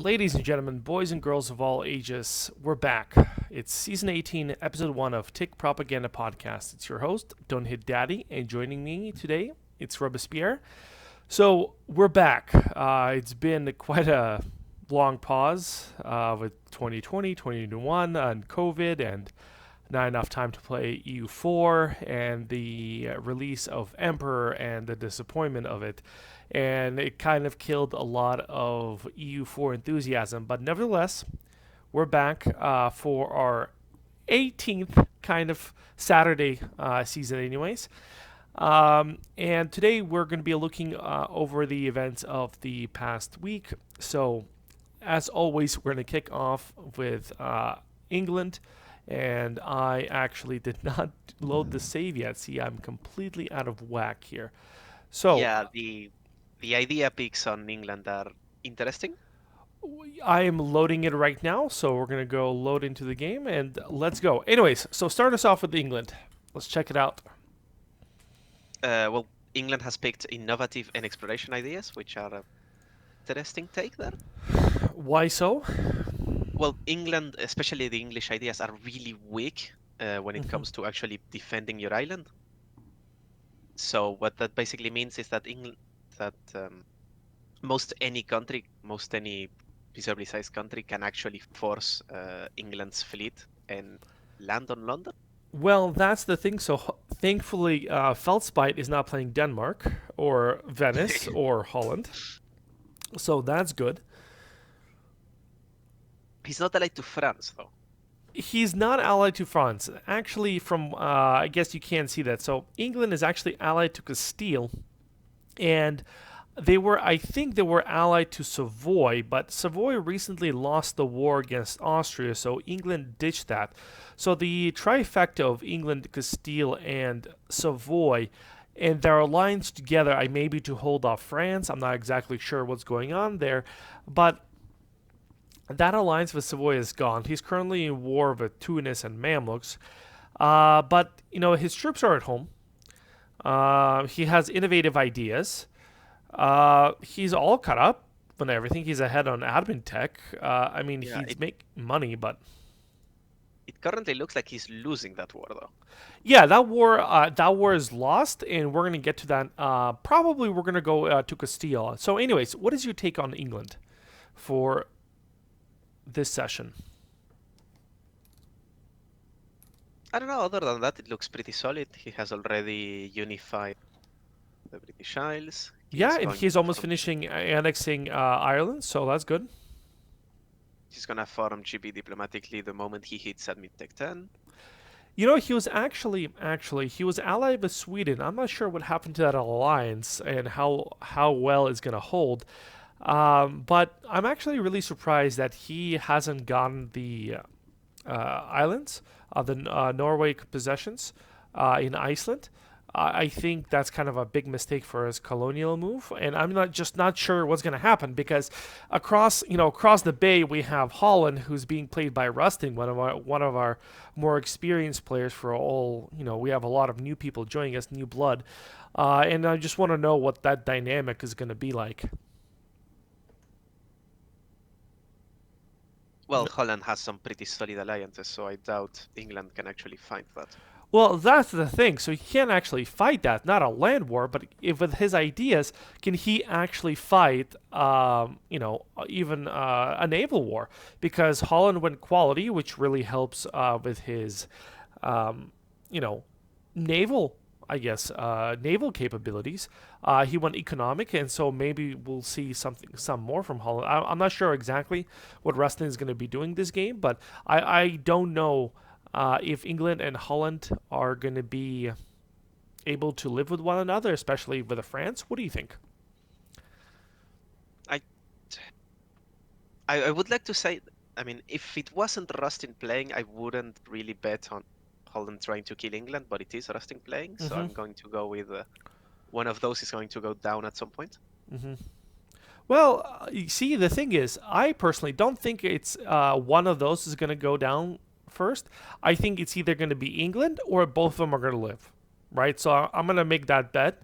Ladies and gentlemen, boys and girls of all ages, we're back. It's season 18, episode 1 of Tick Propaganda Podcast. It's your host, Don't Hit Daddy, and joining me today, it's Robespierre. So, we're back. It's been quite a long pause with 2020, 2021, and COVID, and not enough time to play EU4, and the release of Emperor and the disappointment of it. And it kind of killed a lot of EU4 enthusiasm. But nevertheless, we're back for our 18th kind of Saturday season, anyways. And today we're going to be looking over the events of the past week. So, as always, we're going to kick off with England. And I actually did not load the save yet. See, I'm completely out of whack here. So, Yeah, the idea picks on England are interesting. I am loading it right now, so we're gonna go load into the game and let's go. Anyways, so start us off with England. Let's check it out. Well, England has picked innovative and exploration ideas, which are a interesting take there. Why so? Well, England, especially the English ideas, are really weak when it Mhm. comes to actually defending your island. So what that basically means is that most any reasonably sized country can actually force England's fleet and land on London. Well, that's the thing. So thankfully, Feldspite is not playing Denmark or Venice or Holland, so that's good. He's not allied to France, though. He's not allied to France. Actually, from I guess you can't see that. So England is actually allied to Castile, and I think they were allied to Savoy, but Savoy recently lost the war against Austria, so England ditched that. So the trifecta of England, Castile, and Savoy, and their alliance together, I maybe to hold off France. I'm not exactly sure what's going on there, but that alliance with Savoy is gone. He's currently in war with Tunis and Mamluks, but his troops are at home. He has innovative ideas. He's all cut up and everything. He's ahead on admin tech. I mean, Yeah, he's make money, but it currently looks like he's losing that war, though. yeah, that war is lost, and we're gonna get to that. Probably we're gonna go to Castile. So, anyways, what is your take on England for this session? I don't know, other than that, it looks pretty solid. He has already unified the British Isles. Yeah, He's and going he's to almost form, finishing annexing Ireland, so that's good. he's gonna form GB diplomatically the moment he hits Admin Tech 10. He was actually he was allied with Sweden. I'm not sure what happened to that alliance and how well it's gonna hold. But I'm actually really surprised that he hasn't gotten the islands, the Norway possessions in Iceland. I think that's kind of a big mistake for his colonial move, and I'm not sure what's going to happen because across the bay we have Holland, who's being played by Rusting, one of our more experienced players. For all we have a lot of new people joining us, new blood, and I just want to know what that dynamic is going to be like. Well, Holland has some pretty solid alliances, so I doubt England can actually find that. Well, that's the thing. So he can't actually fight that. Not a land war, but if with his ideas, can he actually fight, even a naval war? Because Holland went quality, which really helps with his, you know, naval, I guess, naval capabilities. He went economic, and so maybe we'll see some more from Holland. I'm not sure exactly what Rustin is going to be doing this game, but I don't know if England and Holland are going to be able to live with one another, especially with France. What do you think? I, I would like to say, I mean, if it wasn't Rustin playing, I wouldn't really bet on Holland trying to kill England, but it is Rustin playing, so Mm-hmm. I'm going to go with one of those is going to go down at some point. Mm-hmm. Well, you see, the thing is, I personally don't think it's one of those is going to go down first. I think it's either going to be England or both of them are going to live, right? So I'm going to make that bet,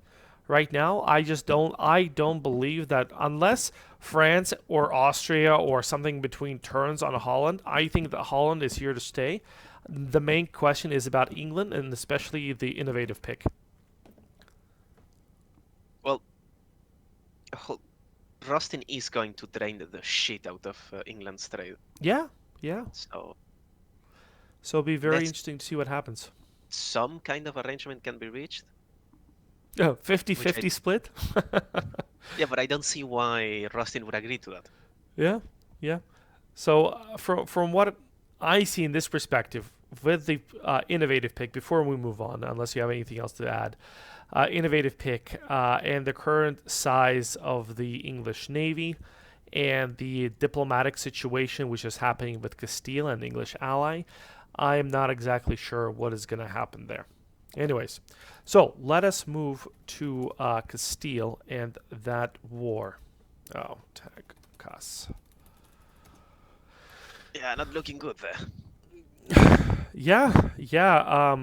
right now. I don't believe that unless France or Austria or something between turns on Holland, I think that Holland is here to stay. The main question is about England and especially the innovative pick. Well, Hol- Rustin is going to drain the shit out of England's trade. Yeah, yeah. So So it'll be very let's interesting to see what happens. some kind of arrangement can be reached. Oh, Which I 50-50 split. Yeah, but I don't see why Rustin would agree to that. Yeah, yeah. So from what I see in this perspective, with the innovative pick, before we move on, unless you have anything else to add, innovative pick and the current size of the English Navy and the diplomatic situation which is happening with Castile and English ally, I am not exactly sure what is going to happen there. Anyways, so let us move to Castile and that war. Oh, tag Cas. Yeah, not looking good there. Yeah, yeah.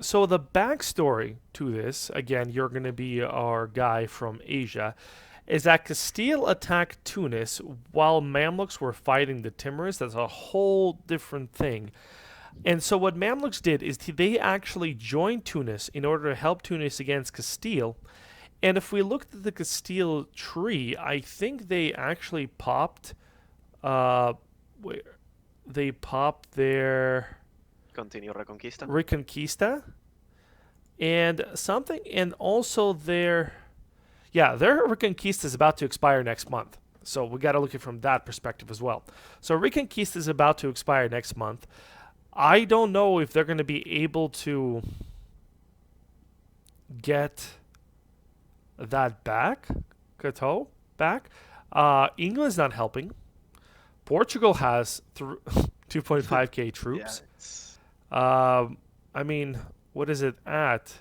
So the backstory to this, again, you're going to be our guy from Asia, is that Castile attacked Tunis while Mamluks were fighting the Timurids. That's a whole different thing. And so what Mamluks did is they actually joined Tunis in order to help Tunis against Castile. And if we looked at the Castile tree, I think they actually popped. Uh, they popped their Continue Reconquista. Reconquista and something, and also their Reconquista is about to expire next month. So we got to look at it from that perspective as well. So Reconquista is about to expire next month. I don't know if they're going to be able to get that back, Cato back. England's not helping. Portugal has 2.5k troops. Yeah, it's I mean, what is it at?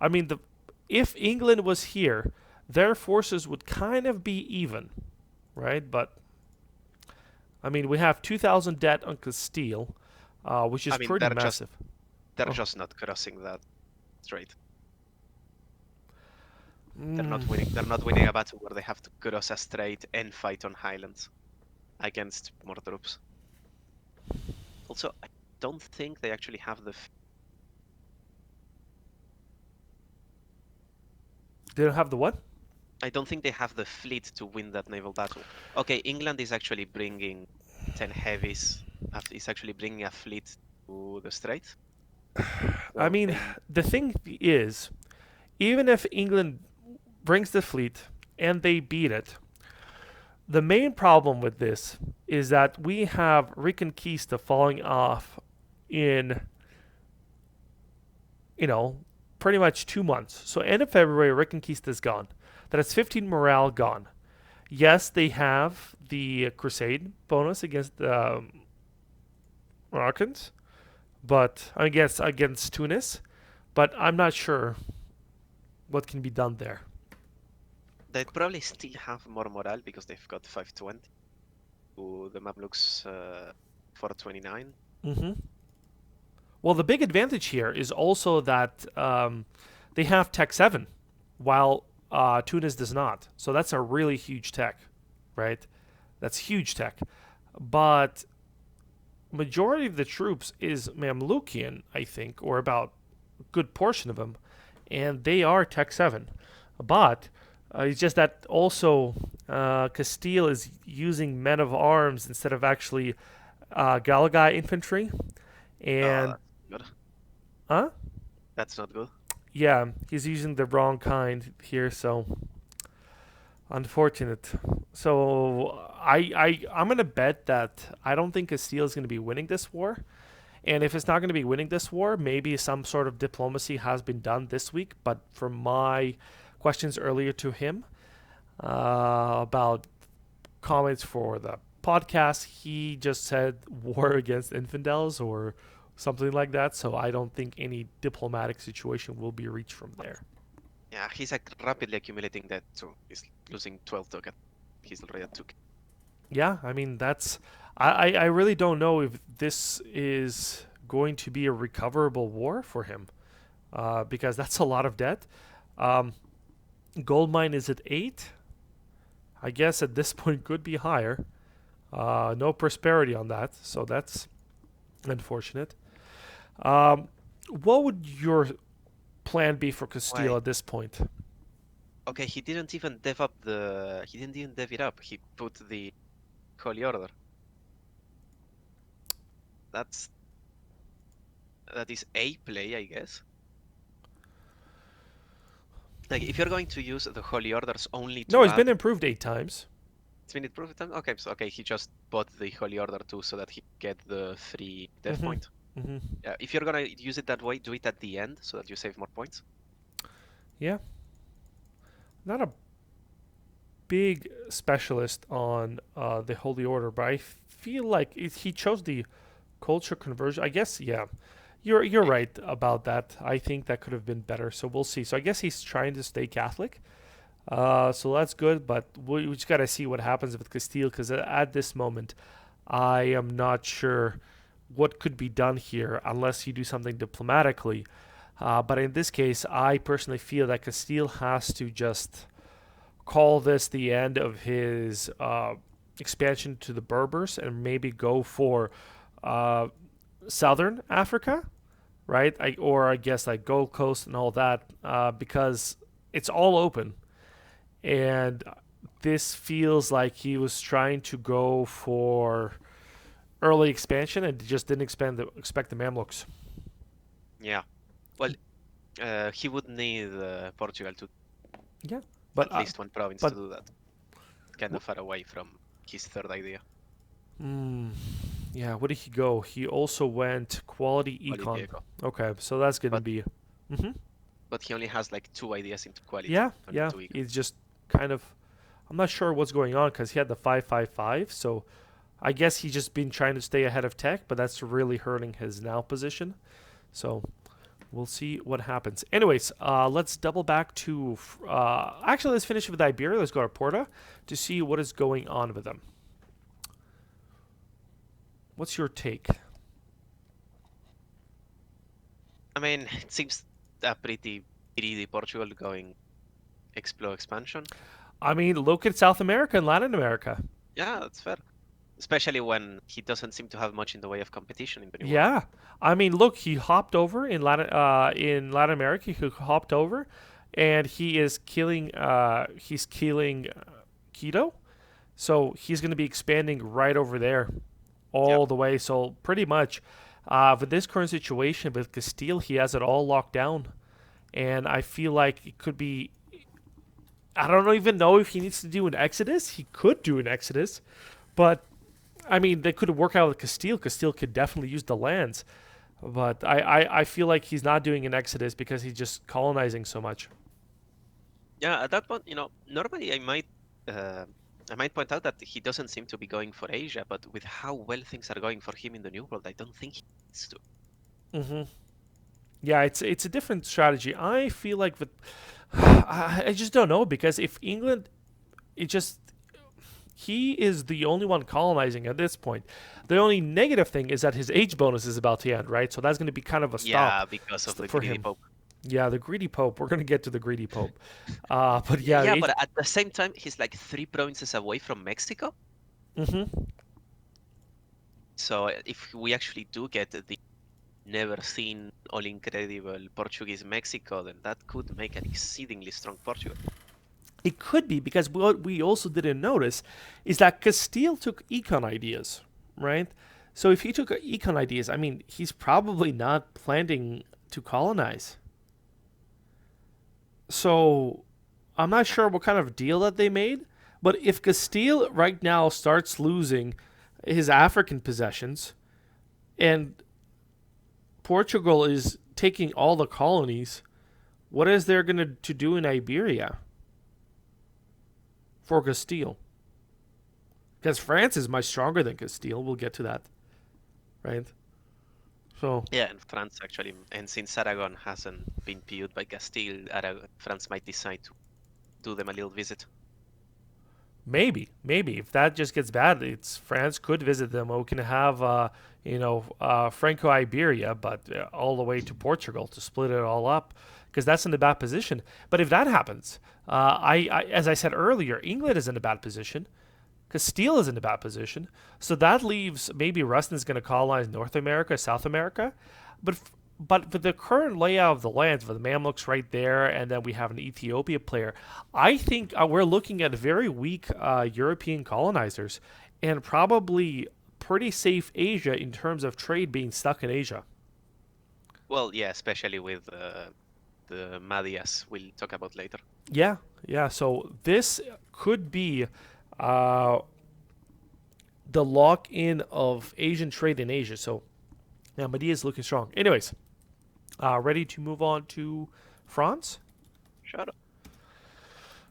I mean, if England was here, their forces would kind of be even, right? But I mean, we have 2,000 dead on Castile, which is I mean, pretty massive. they're Oh. just not crossing that strait. Mm. They're not winning a battle where they have to cross a strait and fight on highlands against more troops. Also, I don't think they actually have They don't have the what? I don't think they have the fleet to win that naval battle. Okay, England is actually bringing 10 heavies. Is actually bringing a fleet to the strait. I So mean, the thing is, even if England brings the fleet and they beat it, the main problem with this is that we have Reconquista falling off in, pretty much 2 months. So end of February, Reconquista is gone. That is 15 morale gone. Yes, they have the Crusade bonus against the Moroccans, but I guess against Tunis, but I'm not sure what can be done there. they'd probably still have more morale because they've got 520 to the Mamluks 429. Mm-hmm. Well, the big advantage here is also that they have Tech 7, while Tunis does not. So that's a really huge tech, right? That's huge tech. But majority of the troops is Mamlukian, I think, or about a good portion of them, and they are Tech 7. But it's just that also Castile is using men of arms instead of actually Galagai infantry. And Good. huh? That's not good. Yeah, he's using the wrong kind here, so unfortunate. So I'm gonna bet that I don't think Castile is gonna be winning this war. And if it's not going to be winning this war, maybe some sort of diplomacy has been done this week. But from my questions earlier to him about comments for the podcast, he just said war against infidels or something like that. So I don't think any diplomatic situation will be reached from there. Yeah, he's rapidly accumulating that too. He's losing 12 token. He's already at 2k. Yeah, I mean, I really don't know if this is going to be a recoverable war for him because that's a lot of debt. Um, Gold mine is at 8. I guess at this point could be higher. No prosperity on that, so that's unfortunate. What would your plan be for Castile Why? at this point? Okay, he didn't even dev up the. He didn't even dev it up. He put the Holy Order. That's that is a play, I guess. Like if you're going to use the Holy Orders only No, to it's been add, improved 8 times. it's been improved. Okay, so okay, he just bought the Holy Order too, so that he get the free dev Mm-hmm. point. Mm-hmm. Yeah, if you're gonna use it that way, do it at the end so that you save more points. Yeah, not a big specialist on the Holy Order, but I feel like he chose the culture conversion. I guess, yeah, you're Maybe. right about that. I think that could have been better. So we'll see. So I guess he's trying to stay Catholic. So that's good, but we just gotta see what happens with Castile because at this moment, I am not sure what could be done here unless you do something diplomatically. But in this case, I personally feel that Castile has to just call this the end of his expansion to the Berbers and maybe go for uh, southern Africa, right? Or I guess like Gold Coast and all that, because it's all open. And this feels like he was trying to go for early expansion and just didn't expect the Mamluks. Yeah. Well, he would need Portugal to Yeah, but at least one province to but do that. Kind of far away from his third idea. mm, yeah, where did he go? He also went quality Quality econ. Eco. Okay, so that's gonna But be. Hmm. he only has like 2 ideas into quality, Yeah, only yeah. two econ. He's just kind of. I'm not sure what's going on because he had the 555. So I guess he's just been trying to stay ahead of tech, but that's really hurting his now position. So we'll see what happens. Anyways, let's double back to. Actually, let's finish with Iberia. Let's go to Porta to see what is going on with them. What's your take? I mean, it seems a pretty greedy Portugal going explore expansion. I mean, look at South America and Latin America. Yeah, that's fair. Especially when he doesn't seem to have much in the way of competition in the New World. Yeah, I mean, look, he hopped over in Latin America. He hopped over, and he is killing. He's killing Quito, so he's going to be expanding right over there, Yep. all the way. So pretty much, with this current situation with Castile, he has it all locked down, and I feel like it could be. I don't even know if he needs to do an exodus. He could do an exodus, but I mean, they could work out with Castile. Castile could definitely use the lands. But I feel like he's not doing an exodus because he's just colonizing so much. Yeah, at that point, normally I might point out that he doesn't seem to be going for Asia, but with how well things are going for him in the New World, I don't think he needs to. Hmm. Yeah, it's a different strategy. I feel like with I just don't know because if England, it just he is the only one colonizing at this point. The only negative thing is that his age bonus is about to end, right? So that's going to be kind of a Yeah, stop because of the for greedy him. Pope. Yeah, the greedy pope. We're going to get to the greedy pope. But yeah, Yeah, age. but at the same time, he's like 3 provinces away from Mexico. Hmm. So if we actually do get the never seen, all incredible Portuguese Mexico, then that could make an exceedingly strong Portugal. It could be because what we also didn't notice is that Castile took econ ideas, right? So if he took econ ideas, I mean, he's probably not planning to colonize. So I'm not sure what kind of deal that they made, but if Castile right now starts losing his African possessions and Portugal is taking all the colonies, what is there going to do in Iberia for Castile? Because France is much stronger than Castile. We'll get to that, right? So Yeah, and France actually, and since Aragon hasn't been viewed by Castile, France might decide to do them a little visit. maybe if that just gets bad, it's France could visit them. We can have Franco Iberia, but all the way to Portugal to split it all up. because that's in a bad position. But if that happens, as I said earlier, England is in a bad position. Castile is in a bad position. So that leaves maybe Rustin is going to colonize North America, South America. But but with the current layout of the lands, with the Mamluks right there, and then we have an Ethiopia player, I think we're looking at very weak European colonizers and probably pretty safe Asia in terms of trade being stuck in Asia. Well, yeah, especially with the Madias we'll talk about later. Yeah, yeah. So this could be uh, the lock in of Asian trade in Asia. So yeah, Medea is looking strong. Anyways, ready to move on to France? Sure.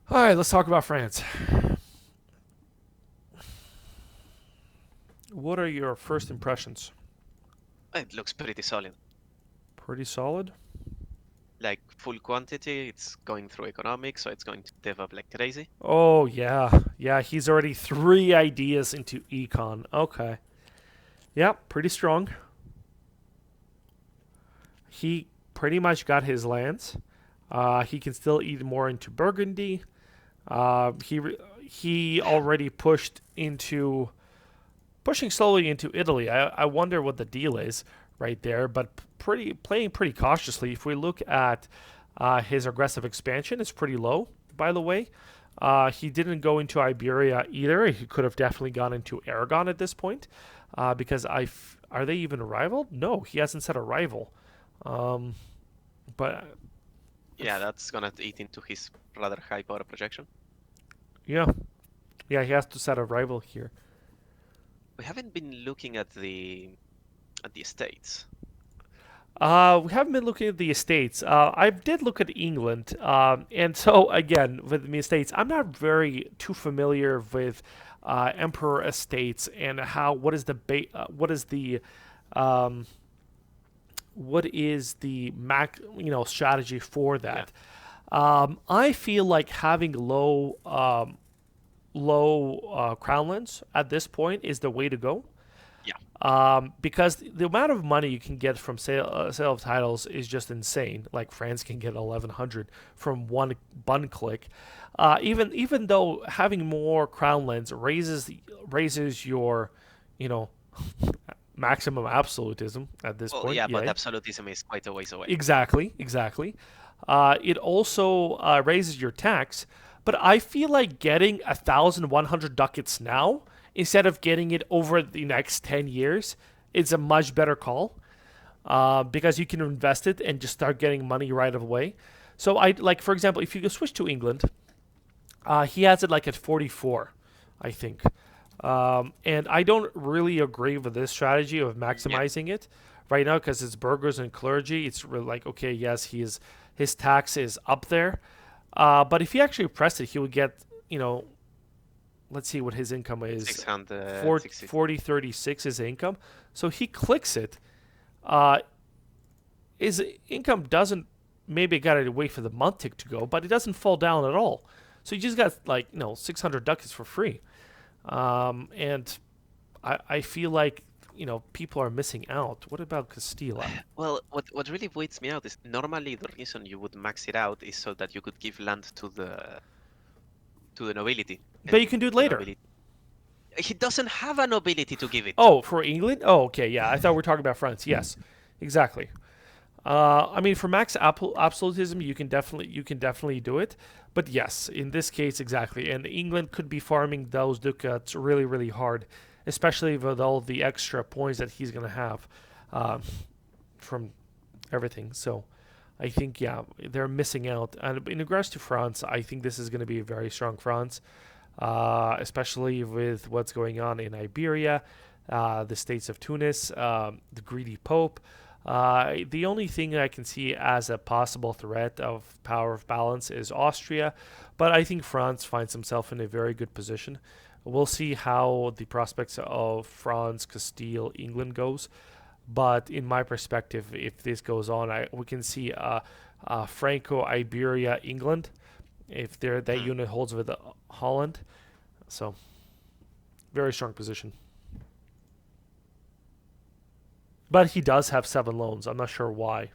All right, let's talk about France. What are your first impressions? It looks pretty solid. Pretty solid. Like full quantity, it's going through economics, so it's going to develop like crazy. Oh yeah, yeah. He's already 3 ideas into econ. Okay. Yeah, pretty strong. He pretty much got his lands. He can still eat more into Burgundy. He already pushing slowly into Italy. I wonder what the deal is right there, but playing pretty cautiously. If we look at his aggressive expansion, it's pretty low, by the way. He didn't go into Iberia either. He could have definitely gone into Aragon at this point, because are they even a rival? No, he hasn't set a rival. Um, but Yeah, that's gonna eat into his rather high power projection. yeah, yeah, he has to set a rival here. We haven't been looking at the estates. We haven't been looking at the estates. I did look at England, and so again with the estates, I'm not very too familiar with emperor estates and um, what is the strategy for Yeah, that. I feel like having low crownlands at this point is the way to go. yeah. Because the amount of money you can get from sale of titles is just insane. Like France can get 1,100 from one bun click. Even though having more crownlands raises your, you know, maximum absolutism at this Well, point. yeah, but Yeah, absolutism is quite a ways away. exactly, exactly. It also raises your tax, but I feel like getting 1,100 ducats now instead of getting it over the next 10 years is a much better call, because you can invest it and just start getting money right away. So I like, for example, if you switch to England, he has it like at 44, I think. And I don't really agree with this strategy of Yeah. maximizing it right now because it's burghers and clergy. It's really like, okay, yes, his tax is up there. But if he actually pressed it, he would get, let's see what his income is. 660. 40 36 his income. So he clicks it. Uh, his income doesn't, maybe got to wait for the month tick to go, but it doesn't fall down at all. So you just got like 600 ducats for free, and I feel like people are missing out. What about Castilla? Well, what really waits me out is normally the reason you would max it out is so that you could give land to the nobility, But you and can do it the later. nobility. He doesn't have a nobility to give it. Oh, for England? Oh, okay, yeah. I thought we were talking about France. Yes, exactly. I mean, for max absolutism, you can definitely do it. But yes, in this case, exactly. And England could be farming those ducats really, really hard, especially with all the extra points that he's gonna have um, from everything. So I think they're missing out. And in regards to France, I think this is going to be a very strong France, especially with what's going on in Iberia, the states of Tunis, the greedy Pope. The only thing I can see as a possible threat of power of balance is Austria, but I think France finds himself in a very good position. We'll see how the prospects of France, Castile, England goes. But in my perspective, if this goes on, we can see Franco, Iberia, England, if that Hmm. unit holds with Holland. So very strong position. But he does have 7 loans. I'm not sure why.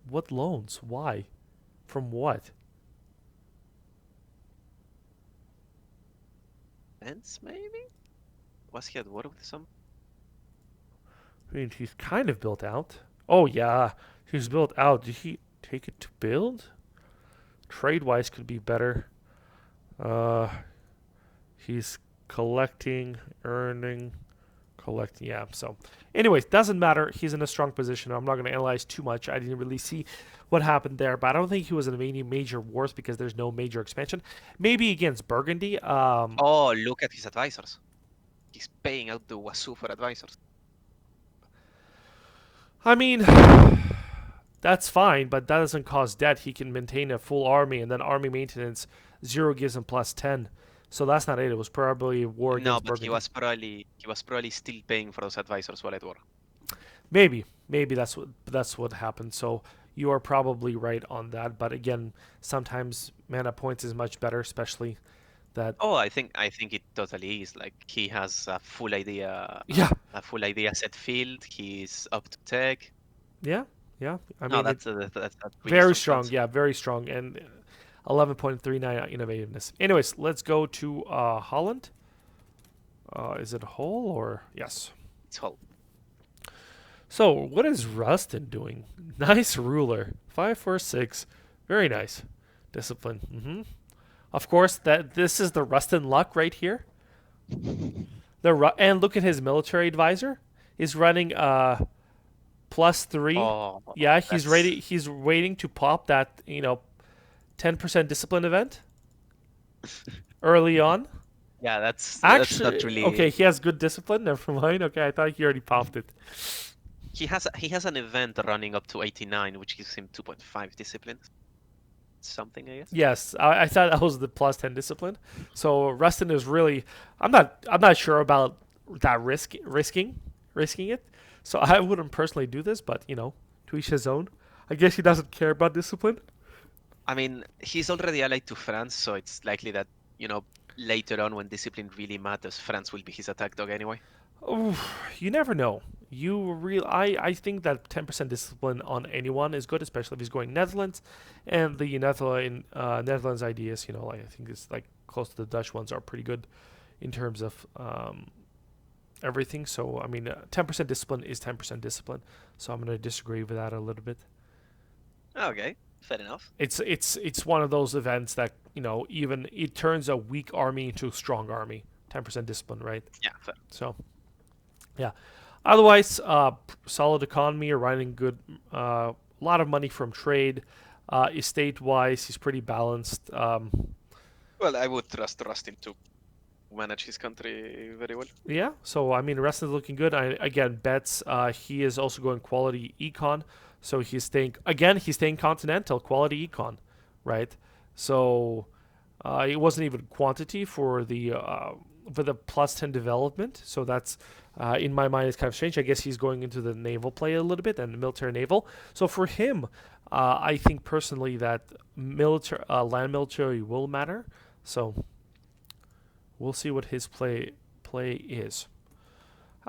What loans? Why? From what? Ends maybe? Was he at war with some? I mean, he's kind of built out. Oh yeah, he's built out. Did he take it to build? Trade wise, could be better. Uh, he's collecting, earning, collecting. Yeah. So, anyways, doesn't matter. He's in a strong position. I'm not going to analyze too much. I didn't really see what happened there, but I don't think he was in any major wars because there's no major expansion. Maybe against Burgundy. Oh, look at his advisors. He's paying out the wazoo for advisors. I mean, that's fine, but that doesn't cause debt. He can maintain a full army, and then army maintenance 0 gives him +10. So that's not it. It was probably war No, against but Burgundy. he was probably still paying for those advisors while at war. Maybe that's what happened. So you are probably right on that. But again, sometimes mana points is much better, especially that. Oh, I think it totally is. Like he has Yeah, a full idea set field. He's up to tech. yeah, yeah. I No, mean, that's a really very strong strong. chance. Yeah, very strong, and 11.39 innovativeness. Anyways, let's go to Holland. Is it Hull or yes? It's all. So what is Rustin doing? Nice ruler, 546, very nice. Discipline. Of course, that this is the Rustin luck right here. And look at his military advisor. He's running +3. Oh, Yeah, he's that's ready. He's waiting to pop that 10% discipline event early on. yeah. That's Actually, not really. okay, he has good discipline. Never mind. Okay, I thought he already popped it. He has an event running up to 89, which gives him 2.5 discipline. Something, I guess. Yes, I thought that was the +10 discipline. So Rustin is really. I'm not sure about that risking it. So I wouldn't personally do this, but to each his own. I guess he doesn't care about discipline. I mean, he's already allied to France, so it's likely that, later on when discipline really matters, France will be his attack dog anyway. Oh, you never know. I think that 10% discipline on anyone is good, especially if he's going Netherlands, and the Netherlands ideas. Like I think it's like close to the Dutch ones are pretty good in terms of everything. So I mean, 10% discipline is 10% discipline. So I'm going to disagree with that a little bit. Okay, fair enough. It's one of those events that even it turns a weak army into a strong army. 10% discipline, right? Yeah, fair. So, yeah. Otherwise, solid economy, running good. A lot of money from trade. Estate-wise, he's pretty balanced. Well, I would trust Rustin to manage his country very well. Yeah. So I mean, the rest is looking good. Again, bets. He is also going quality econ. So he's staying continental quality econ, right? So it wasn't even quantity for the +10 development. So that's in my mind, it's kind of strange. I guess he's going into the naval play a little bit and military naval. So for him, I think personally that land military will matter. So we'll see what his play is.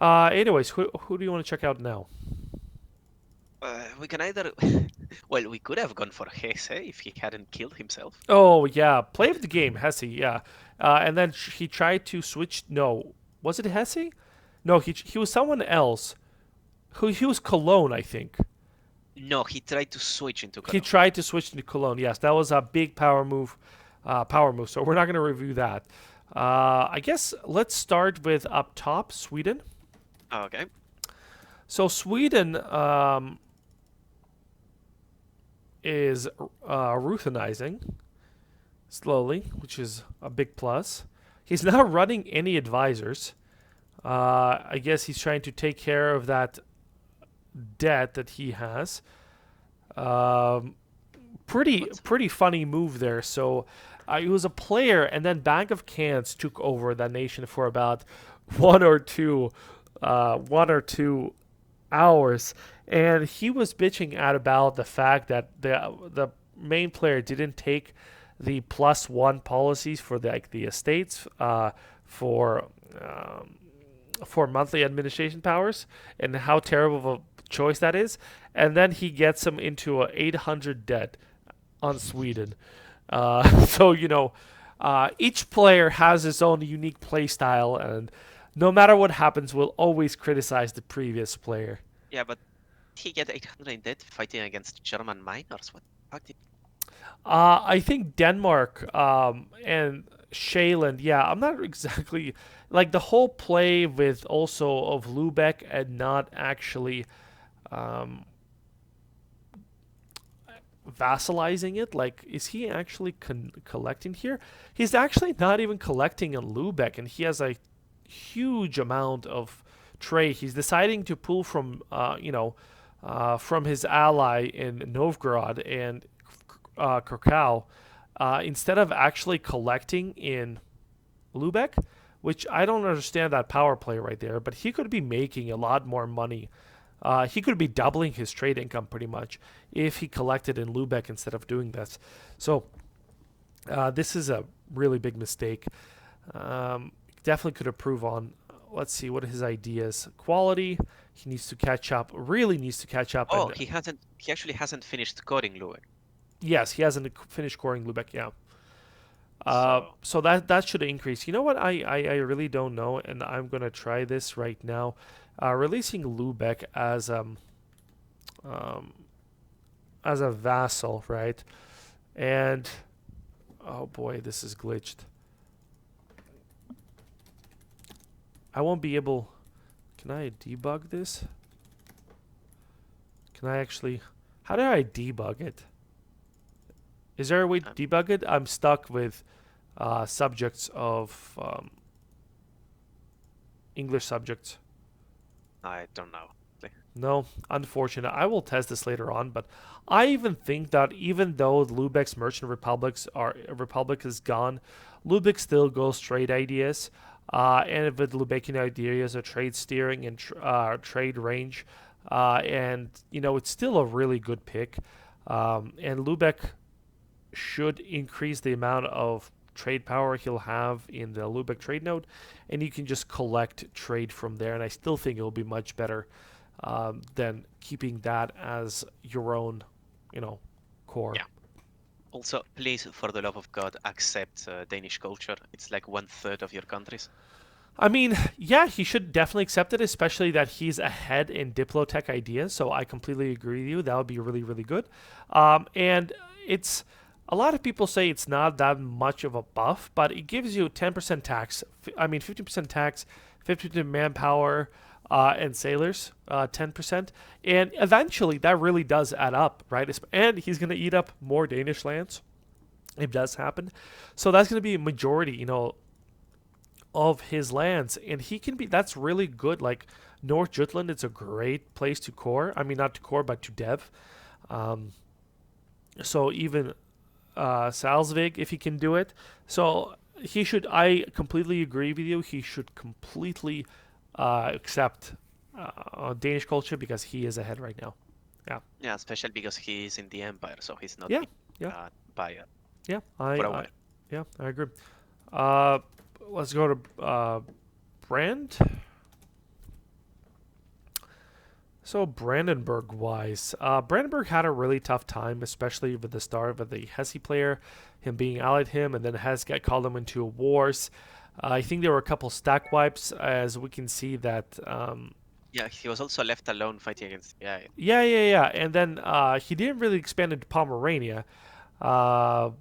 Anyways, who do you want to check out now? We can either. Well, we could have gone for Hesse if he hadn't killed himself. Oh yeah, play of the game, Hesse. Yeah, and then he tried to switch. No, was it Hesse? No, he was someone else. He was Cologne, I think. No, he tried to switch into He Cologne. tried to switch into Cologne. Yes, that was a big power move. So we're not going to review that. I guess let's start with up top, Sweden. Okay. So Sweden is ruthenizing slowly, which is a big plus. He's not running any advisors. I guess he's trying to take care of that debt that he has. Pretty funny move there. So he was a player, and then Bank of Cans took over that nation for about one or two hours, and he was bitching out about the fact that the main player didn't take the +1 policies for the estates for monthly administration powers, and how terrible of a choice that is, and then he gets him into a 800 debt on Sweden. So each player has his own unique play style, and no matter what happens, we'll always criticize the previous player. Yeah, but he get 800 in debt fighting against German miners. What the fuck did... I think Denmark and Shaland, yeah, I'm not exactly like the whole play with also of Lubeck and not actually um, vassalizing it. Like, is he actually collecting here? He's actually not even collecting in Lubeck, and he has a huge amount of trade. He's deciding to pull from, from his ally in Novgorod and Krakow, instead of actually collecting in Lubeck, which I don't understand that power play right there, but he could be making a lot more money. He could be doubling his trade income pretty much if he collected in Lubeck instead of doing this. So this is a really big mistake. Definitely could improve on. Let's see what his ideas. Quality. He needs to catch up. Really needs to catch up. Oh, he hasn't. He actually hasn't finished scoring Lubeck. Yes, he hasn't finished scoring Lubeck. Yeah. So that should increase. You know what? I really don't know, and I'm gonna try this right now. Releasing Lubeck as a vassal, right? And oh boy, this is glitched. I won't be able. Can I debug this? Can I actually? How do I debug it? Is there a way to debug it? I'm stuck with subjects of English subjects. I don't know. No, unfortunate. I will test this later on, but I even think that even though Lubeck's merchant republic is gone, Lubeck still goes trade ideas, and with Lubeckian ideas of trade steering and trade range, and it's still a really good pick, and Lubeck should increase the amount of trade power he'll have in the Lubeck trade node, and you can just collect trade from there. And I still think it will be much better than keeping that as your own, core. Yeah. Also, please, for the love of God, accept Danish culture. It's like 1/3 of your countries. I mean, yeah, he should definitely accept it, especially that he's ahead in Diplotech ideas. So I completely agree with you. That would be really, really good. And it's... A lot of people say it's not that much of a buff, but it gives you 10% tax. 50% tax, 50% manpower, and sailors, 10%. And eventually, that really does add up, right? And he's going to eat up more Danish lands. It does happen. So that's going to be a majority, of his lands. And he can be, that's really good. Like, North Jutland, it's a great place to core. I mean, not to core, but to dev. So even... Salzvig, if he can do it. So he should, I completely agree with you, he should completely accept Danish culture because he is ahead right now. Yeah. Yeah, especially because he is in the Empire, so he's not by I agree. Let's go to Brand. So Brandenburg-wise, Brandenburg had a really tough time, especially with the start of the Hesse player, him being allied him, and then Hesse called him into wars. I think there were a couple stack wipes, as we can see that... yeah, he was also left alone fighting against... Yeah. And then he didn't really expand into Pomerania. So,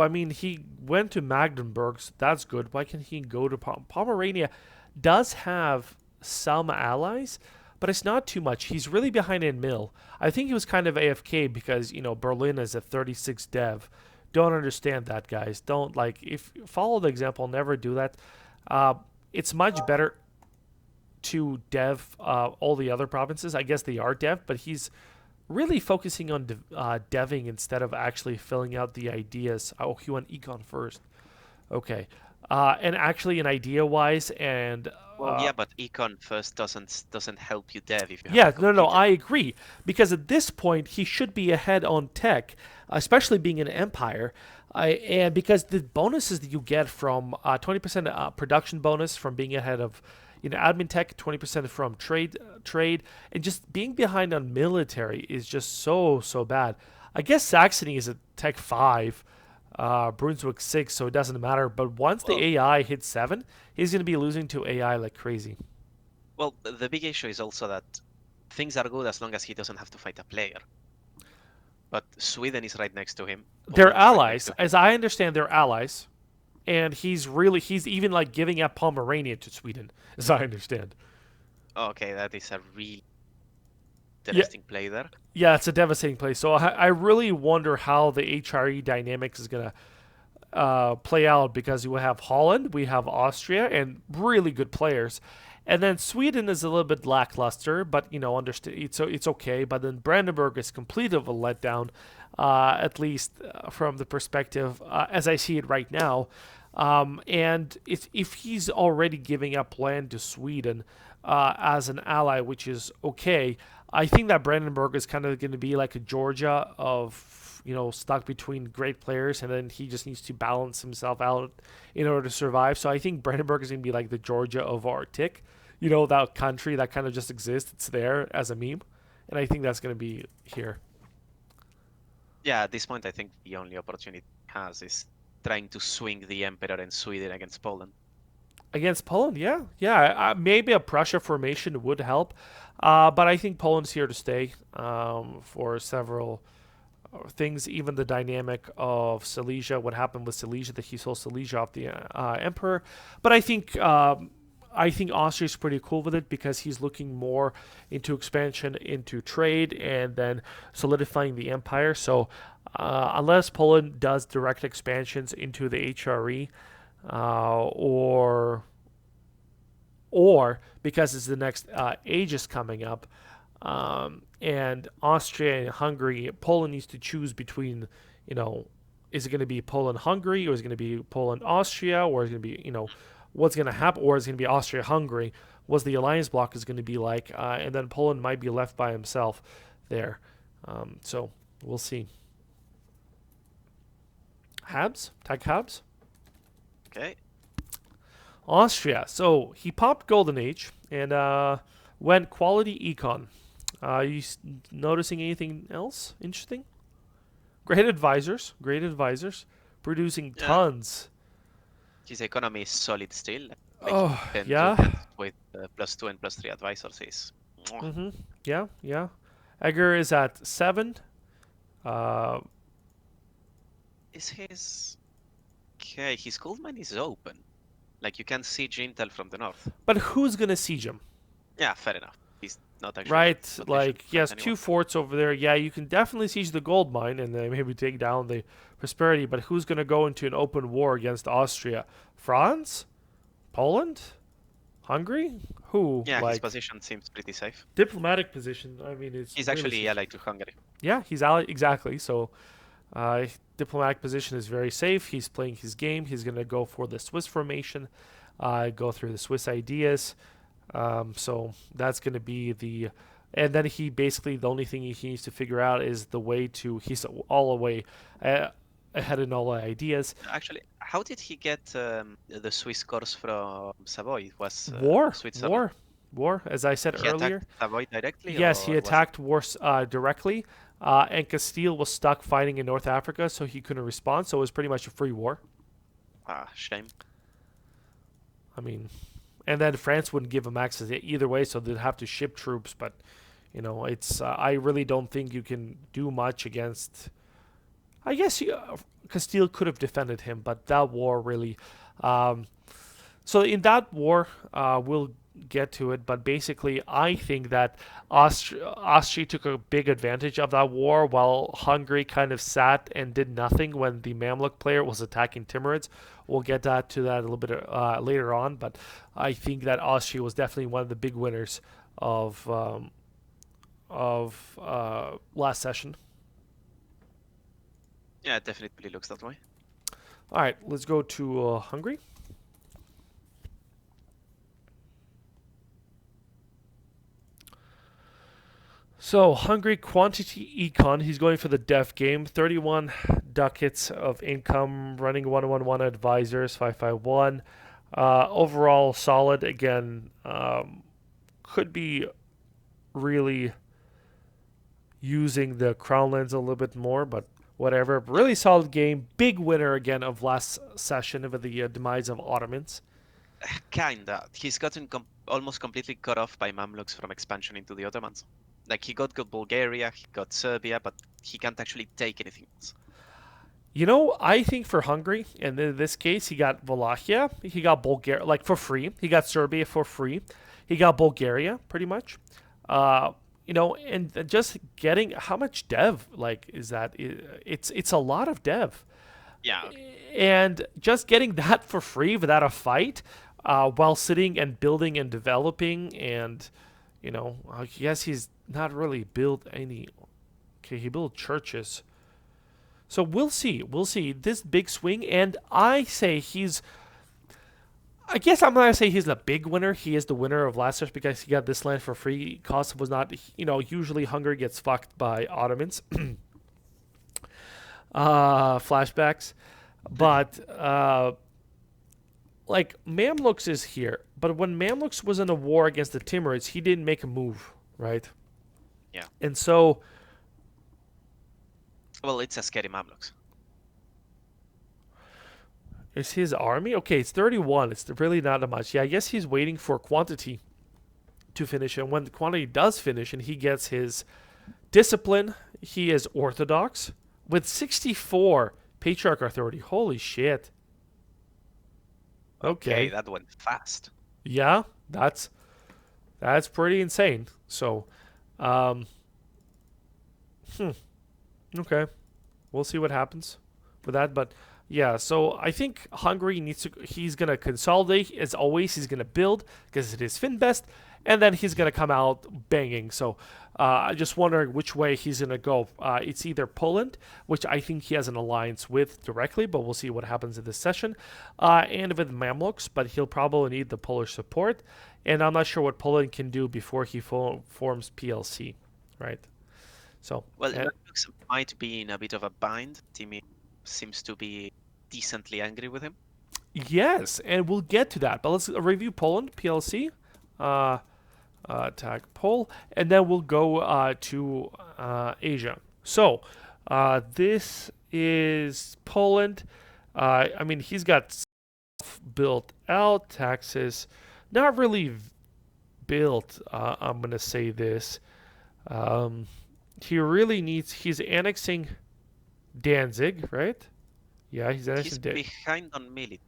I mean, he went to Magdeburg, so that's good. Why can't he go to Pomerania? Does have some allies, but it's not too much. He's really behind in Mill. I think he was kind of AFK because, Berlin is a 36 dev. Don't understand that, guys. Don't, if follow the example, never do that. It's much better to dev all the other provinces. I guess they are dev, but he's really focusing on deving instead of actually filling out the ideas. Oh, he went econ first. Okay. And actually, an idea-wise, and yeah, but econ first doesn't help you dev if you. Yeah, no, I agree, because at this point he should be ahead on tech, especially being an empire, and because the bonuses that you get from 20% production bonus from being ahead of admin tech 20% from trade, and just being behind on military is just so bad. I guess Saxony is a tech 5, Brunswick 6, so it doesn't matter. But once the Well, AI hits 7, he's going to be losing to AI like crazy. well, the big issue is also that things are good as long as he doesn't have to fight a player. But Sweden is right next to him. They're Poland is right next allies, to him. as I understand. They're allies, and he's even like giving up Pomerania to Sweden, as I understand. Okay, that is a really Yeah, interesting play there. yeah, it's a devastating play. So I really wonder how the HRE dynamics is gonna play out, because we have Holland, we have Austria, and really good players. And then Sweden is a little bit lackluster, but understand it's okay. But then Brandenburg is complete of a letdown, at least from the perspective as I see it right now. And if he's already giving up land to Sweden as an ally, which is okay, I think that Brandenburg is kind of going to be like a Georgia of stuck between great players, and then he just needs to balance himself out in order to survive. So I think Brandenburg is going to be like the Georgia of Arctic, that country that kind of just exists. It's there as a meme, and I think that's going to be here Yeah, at this point, I think the only opportunity he has is trying to swing the Emperor in Sweden against Poland. against Poland. Yeah, yeah. Maybe a Prussia formation would help, but I think Poland's here to stay for several things. Even the dynamic of Silesia, what happened with Silesia, that he sold Silesia off the emperor. But I think Austria's pretty cool with it, because he's looking more into expansion, into trade, and then solidifying the empire. So unless Poland does direct expansions into the HRE, or because it's the next Aegis coming up, and Austria and Hungary, Poland needs to choose between, is it going to be Poland-Hungary, or is it going to be Poland-Austria, or is it going to be, what's going to happen, or is it going to be Austria-Hungary? What's the alliance block is going to be like? And then Poland might be left by himself there. So we'll see. Habs? Tag Habs? Okay. Austria. So he popped Golden Age and went quality econ. You noticing anything else interesting? Great advisors, producing Yeah, tons. his economy is solid still. Making Oh 10 yeah, ducats with +2 and +3 advisors is. yeah. Egger is at 7. Uh, Is his. Okay, his gold mine is open. Like you can see Intel from the north. but who's gonna siege him? Yeah, fair enough. He's not actually in a Right, position like to he has fight 2 anyone. forts over there. Yeah, you can definitely siege the gold mine and then maybe take down the prosperity. But who's gonna go into an open war against Austria? France? Poland? Hungary? Who? Yeah, his Like position seems pretty safe. diplomatic position. I mean, it's He's really actually safe. allied to Hungary. Yeah, he's out exactly. So, diplomatic position is very safe. He's playing his game. He's gonna go for the Swiss formation, go through the Swiss ideas. So that's gonna be the, and then he basically the only thing he needs to figure out is the way to. He's all the way ahead in all the ideas. Actually, how did he get the Swiss course from Savoy? It was War, Switzerland. war. As I said He earlier, attacked Savoy directly, yes, he or was it? attacked war directly, and Castile was stuck fighting in North Africa, so he couldn't respond. So it was pretty much a free war. Ah, shame. I mean, and then France wouldn't give him access either way, so they'd have to ship troops. But it's I really don't think you can do much against. I guess Castile could have defended him, but that war really. So in that war, we'll get to it. But basically, I think that Austria took a big advantage of that war, while Hungary kind of sat and did nothing when the Mamluk player was attacking Timurids. We'll get to that a little bit later on. But I think that Austria was definitely one of the big winners of last session. Yeah, it definitely looks that way. All right, let's go to Hungary. So Hungary quantity econ. He's going for the def game. 31 ducats of income, running 111 advisors, 551. Overall, solid. Again, could be really using the crown lens a little bit more, but whatever. Yeah, Really solid game. Big winner again of last session with the demise of Ottomans. kinda. He's gotten almost completely cut off by Mamluks from expansion into the Ottomans. Like he got Bulgaria, he got Serbia, but he can't actually take anything else. You know, I think for Hungary, and in this case, he got Wallachia, he got Bulgaria, like for free. He got Serbia for free. He got Bulgaria, pretty much. Uh, and just getting how much dev like is that? It's a lot of dev, Yeah, and just getting that for free without a fight, while sitting and building and developing, and I guess he's not really built any. Okay, he built churches. So we'll see. We'll see this big swing, and I say he's. I guess I'm not gonna say he's the big winner. He is the winner of last year because he got this land for free. Cost was not. Usually Hungary gets fucked by Ottomans. Flashbacks, but like Mamluks is here. But when Mamluks was in a war against the Timurids, he didn't make a move, right? yeah. And so Well, it's a scary Mamluks. is his army okay? It's 31. It's really not that much. Yeah, I guess he's waiting for quantity to finish, and when the quantity does finish, and he gets his discipline, he is orthodox with 64 patriarch authority. Holy shit. Okay, Okay. that went fast. Yeah, that's pretty insane. So, um, hmm, okay, we'll see what happens with that. But yeah, so I think Hungary needs to. He's gonna consolidate as always. He's gonna build because it is Finbest, and then he's gonna come out banging. So I just wondering which way he's gonna go. It's either Poland, which I think he has an alliance with directly, but we'll see what happens in this session, and with Mamluks, but he'll probably need the Polish support. And I'm not sure what Poland can do before he forms PLC, right? So, Well, Mamluks might be in a bit of a bind. Timmy seems to be decently angry with him. yes, and we'll get to that. But let's review Poland PLC. Uh, Tag poll, and then we'll go to Asia. So this is Poland. I mean, he's got stuff built out, taxes, not really built. I'm gonna say this. Um, he really needs. He's annexing Danzig, right? Yeah, he's He's annexing Danzig. behind on military,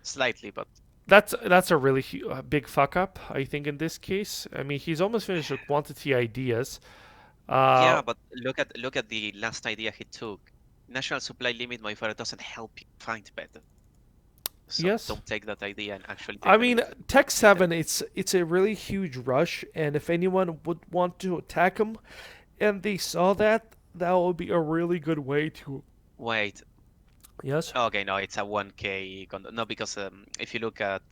slightly, but That's a really big fuck up, I think, in this case. I mean, he's almost finished with quantity ideas. Uh, yeah, but look at the last idea he took. National supply limit modifier doesn't help you find better. So yes. don't take that idea and actually I take the mean, military. Tech 7, it's a really huge rush, and if anyone would want to attack him and they saw that, that would be a really good way to. Wait, Yes? okay, no, it's a 1K. No, because if you look at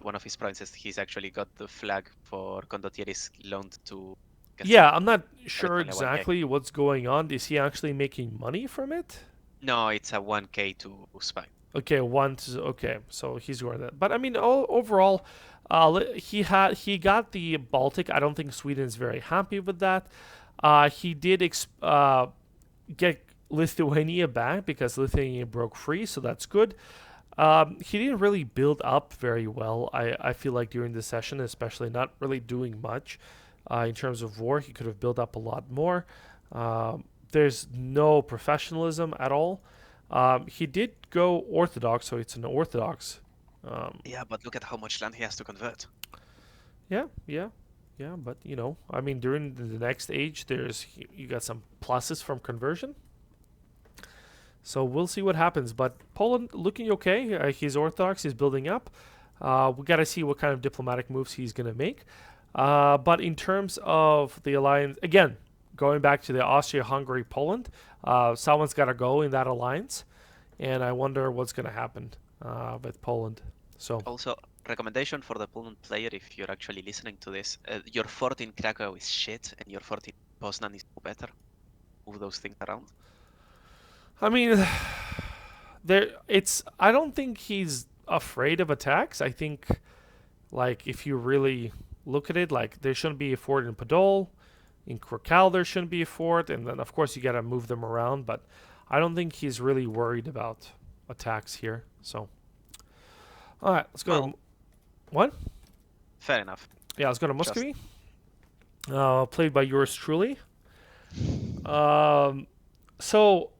one of his provinces, he's actually got the flag for Condottieris loaned to Yeah, Casino. I'm not But it's sure only 1K. exactly what's going on. Is he actually making money from it? No, it's a 1K to Spain. Okay, okay, so he's going that. But I mean, overall, he got the Baltic. I don't think Sweden is very happy with that. He did get Lithuania back because Lithuania broke free, so that's good. He didn't really build up very well. I feel like during the session, especially not really doing much in terms of war. He could have built up a lot more. There's no professionalism at all. He did go Orthodox, so it's an Orthodox. Yeah, but look at how much land he has to convert. Yeah, yeah, yeah. But I mean, during the next age, you got some pluses from conversion. So we'll see what happens. But Poland looking okay. He's Orthodox. He's building up. We got to see what kind of diplomatic moves he's going to make. But in terms of the alliance, again, going back to the Austria-Hungary-Poland, someone's got to go in that alliance, and I wonder what's going to happen with Poland. So Also, recommendation for the Poland player if you're actually listening to this: your fort in Krakow is shit, and your fort in Poznan is better. Move those things around. I mean, there. It's. I don't think he's. afraid of attacks. I think, like, if you really look at it, like, there shouldn't be a fort in Podol. In Kurkal, there shouldn't be a fort. And then, of course, you got to move them around. But I don't think he's really worried about attacks here. So, all right, let's go Well, to... What? fair enough. Yeah, let's go to Just Muscovy. Played by yours truly. So,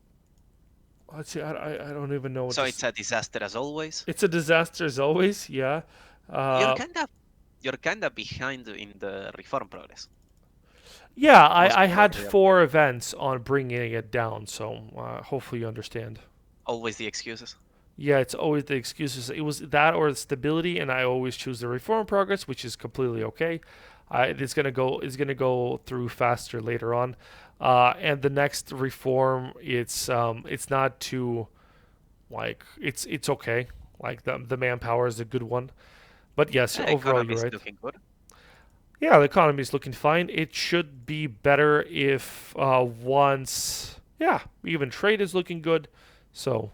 let's see. I don't even know what so to it's a disaster as always. It's a disaster as always, yeah. You're kind of behind in the reform progress. Yeah, Most I had probably, yeah. 4 events on bringing it down, so hopefully you understand. Always the excuses. Yeah, it's always the excuses. It was that or the stability, and I always choose the reform progress, which is completely okay. It's gonna go through faster later on, and the next reform, it's not too, like, it's okay. Like, the manpower is a good one, but yes, overall Economy you're is right. looking good. Yeah, the economy is looking fine. It should be better if once, yeah, even trade is looking good. So,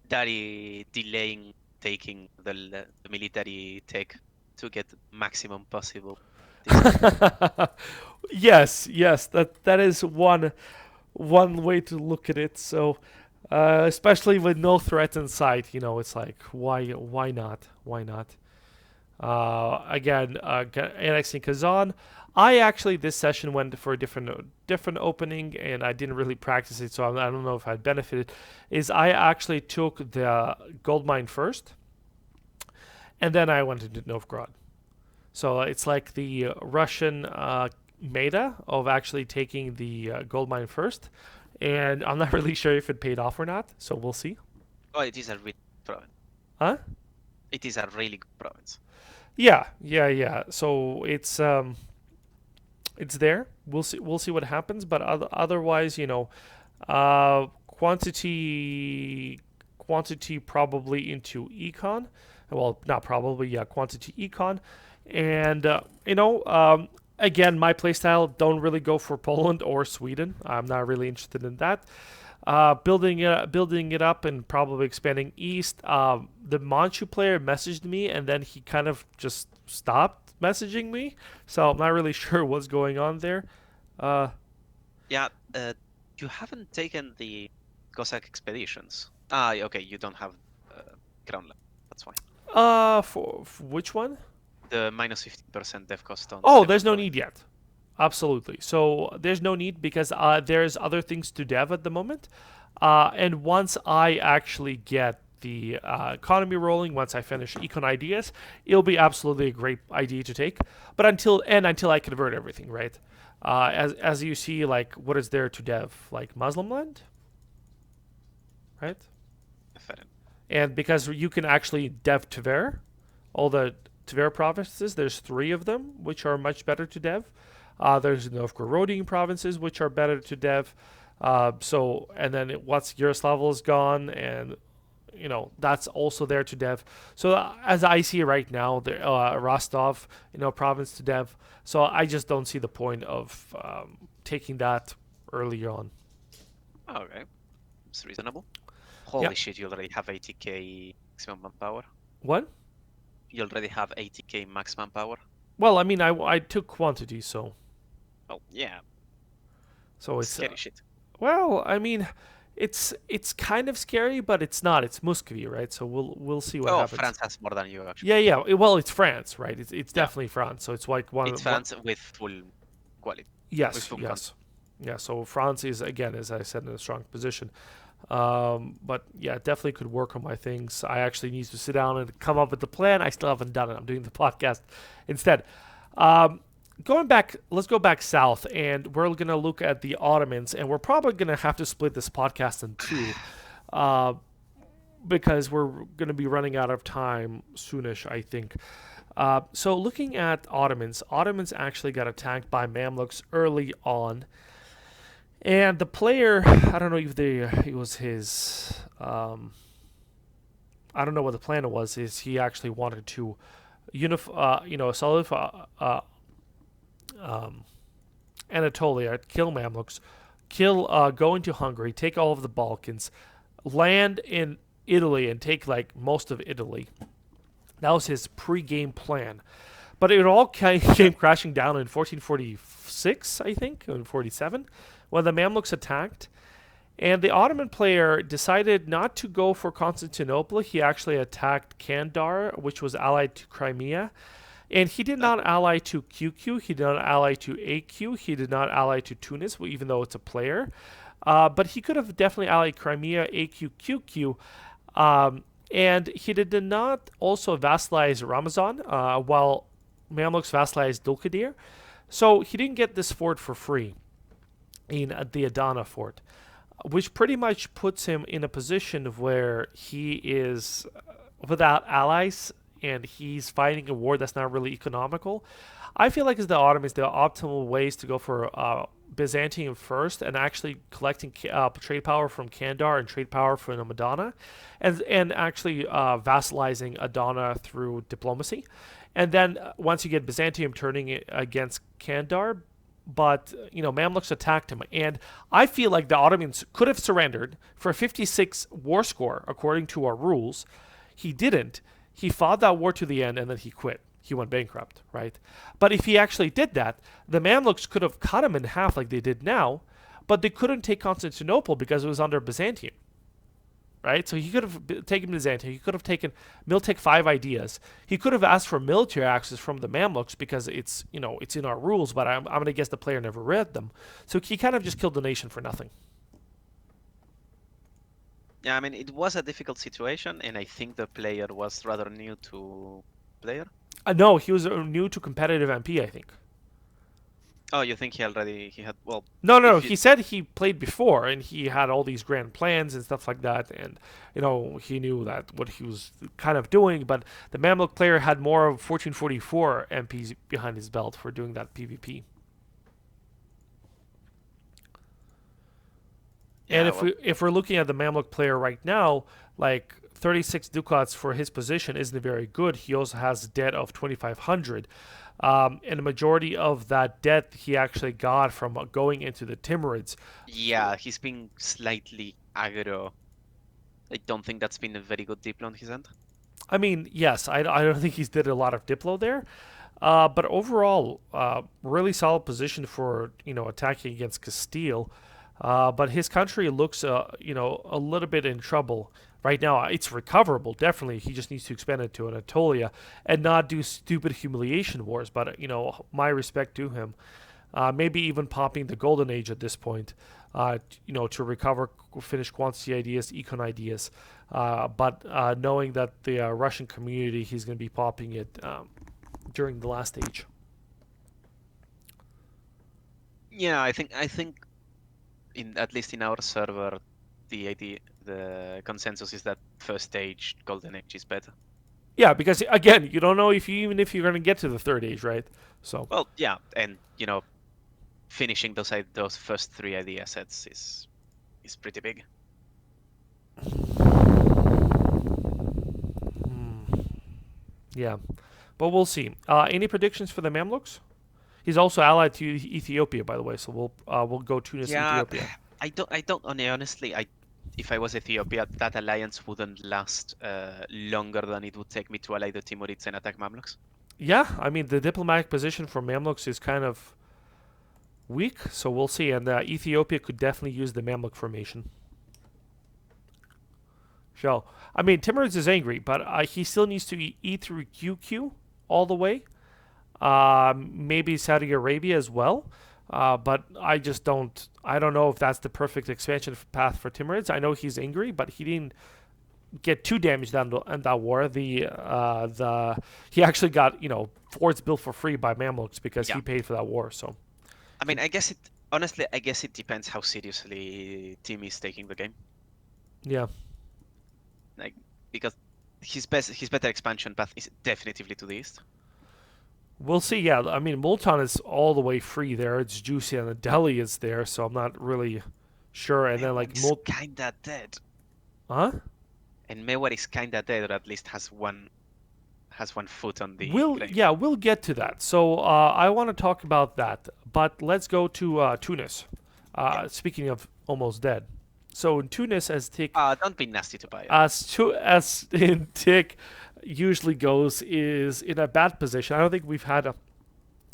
Daddy delaying taking the military tech to get maximum possible. yes, that is one way to look at it. So, especially with no threat in sight, it's like, why not? Why not? Again, annexing Kazan. I actually, this session went for a different opening, and I didn't really practice it, so I don't know if I benefited. Is I actually took the gold mine first, and then I went into Novgorod. So it's like the Russian meta of actually taking the gold mine first, and I'm not really sure if it paid off or not. So we'll see. Oh, it is a really good province. Huh? It is a really good province. Yeah. So it's there. We'll see what happens. But otherwise, quantity probably into econ. Well, not probably. Yeah, quantity econ, and again, my playstyle don't really go for Poland or Sweden. I'm not really interested in that. Building it up and probably expanding east. The Manchu player messaged me, and then he kind of just stopped messaging me, so I'm not really sure what's going on there. Yeah, you haven't taken the Cossack expeditions. Okay, you don't have ground level. That's fine. For which one? The minus 15% dev cost on. Oh, there's no need yet. Absolutely. So there's no need because there's other things to dev at the moment. And once I actually get the economy rolling, once I finish econ ideas, it'll be absolutely a great idea to take. But until I convert everything, right? As you see, like, what is there to dev? Like Muslim land, right? Fair enough. And because you can actually dev Tver, all the Tver provinces, there's 3 of them, which are much better to dev. There's the Novgorodian provinces, which are better to dev. And then once Yaroslavl is gone, and that's also there to dev. So as I see it right now, Rostov, province to dev. So I just don't see the point of taking that early on. Okay, it's reasonable. Holy shit! You already have 80k maximum manpower. What? You already have 80k max manpower. Well, I mean, I took quantity, so. Oh yeah. So it's scary shit. Well, I mean, it's kind of scary, but it's not. It's Muscovy, right? So we'll see what happens. France has more than you actually. Yeah. Well, it's France, right? It's definitely France. So it's like one. It's France with full quality. Yes. Yeah. So France is, again, as I said, in a strong position. But yeah, definitely could work on my things. I actually need to sit down and come up with the plan. I still haven't done it. I'm doing the podcast instead. Let's go back south, and we're going to look at the Ottomans, and we're probably going to have to split this podcast in 2 because we're going to be running out of time soonish, I think. So looking at Ottomans actually got attacked by Mamluks early on. And the player, I don't know if it was his, I don't know what the plan was, is he actually wanted to solidify Anatolia, kill Mamluks, go into Hungary, take all of the Balkans, land in Italy and take like most of Italy. That was his pre-game plan. But it all came crashing down in 1446, I think, or 47, when the Mamluks attacked. And the Ottoman player decided not to go for Constantinople. He actually attacked Kandar, which was allied to Crimea. And he did not ally to QQ. He did not ally to AQ. He did not ally to Tunis, even though it's a player. But he could have definitely allied Crimea, AQ, QQ. And he did not also vassalize Ramazan, while Mamluks vassalized Dulkadir. So he didn't get this fort for free in the Adana fort, which pretty much puts him in a position where he is without allies and he's fighting a war that's not really economical. I feel like as the Ottomans, the optimal ways to go for Byzantium first and actually collecting trade power from Kandar and trade power from Adana, and actually vassalizing Adana through diplomacy. And then once you get Byzantium turning it against Kandar, but Mamluks attacked him, and I feel like the Ottomans could have surrendered for a 56 war score according to our rules. He didn't. He fought that war to the end, and then he quit. He went bankrupt, right? But if he actually did that, the Mamluks could have cut him in half like they did now, but they couldn't take Constantinople because it was under Byzantium, right? So he could have taken Byzantium. He could have taken Miltic 5 ideas. He could have asked for military access from the Mamluks because it's in our rules, but I'm going to guess the player never read them. So he kind of just killed the nation for nothing. Yeah, I mean, it was a difficult situation, and I think the player was rather new to player. No, he was new to competitive MP, I think. Oh, you think he had, well... No, he said he played before, and he had all these grand plans and stuff like that, and, he knew that what he was kind of doing, but the Mamluk player had more of 1444 MPs behind his belt for doing that PvP. And if we're looking at the Mamluk player right now, like 36 ducats for his position isn't very good. He also has debt of 2,500. And the majority of that debt he actually got from going into the Timurids. Yeah, he's been slightly aggro. I don't think that's been a very good diplo on his end. I mean, yes, I don't think he's did a lot of diplo there. But overall, really solid position for, attacking against Castile. But his country looks, a little bit in trouble right now. It's recoverable, definitely. He just needs to expand it to Anatolia and not do stupid humiliation wars. But, my respect to him. Maybe even popping the Golden Age at this point, to recover, finish quantity ideas, econ ideas. But knowing that the Russian community, he's going to be popping it during the last stage. Yeah, I think at least in our server, the consensus is that first stage Golden Age is better. Yeah, because again, you don't know even if you're going to get to the third age, right? So. Well, yeah, and finishing those first 3 idea sets is pretty big. Yeah, but we'll see. Any predictions for the Mamluks? He's also allied to Ethiopia, by the way. So we'll go Tunis, Ethiopia. I don't honestly. If I was Ethiopia, that alliance wouldn't last longer than it would take me to ally the Timurids and attack Mamluks. Yeah, I mean the diplomatic position for Mamluks is kind of weak, so we'll see. And Ethiopia could definitely use the Mamluk formation. So, I mean, Timurids is angry, but he still needs to E through QQ all the way. Maybe Saudi Arabia as well. But I don't know if that's the perfect expansion path for Timurids. I know he's angry, but he didn't get too damaged in that war. He actually got, forts built for free by Mamluks because he paid for that war. So, I mean, I guess it depends how seriously Tim is taking the game. Yeah. Like, because his better expansion path is definitively to the east. We'll see. Yeah, I mean, Multan is all the way free there. It's juicy, and the Delhi is there, so I'm not really sure. And then like kinda dead. Huh? And Mewar is kinda dead, or at least has one foot on the. We'll get to that. So I want to talk about that, but let's go to Tunis. Speaking of almost dead, So in Tunis, as Tick, Don't be nasty to Bayern. as in Tick usually goes, is in a bad position. I don't think we've had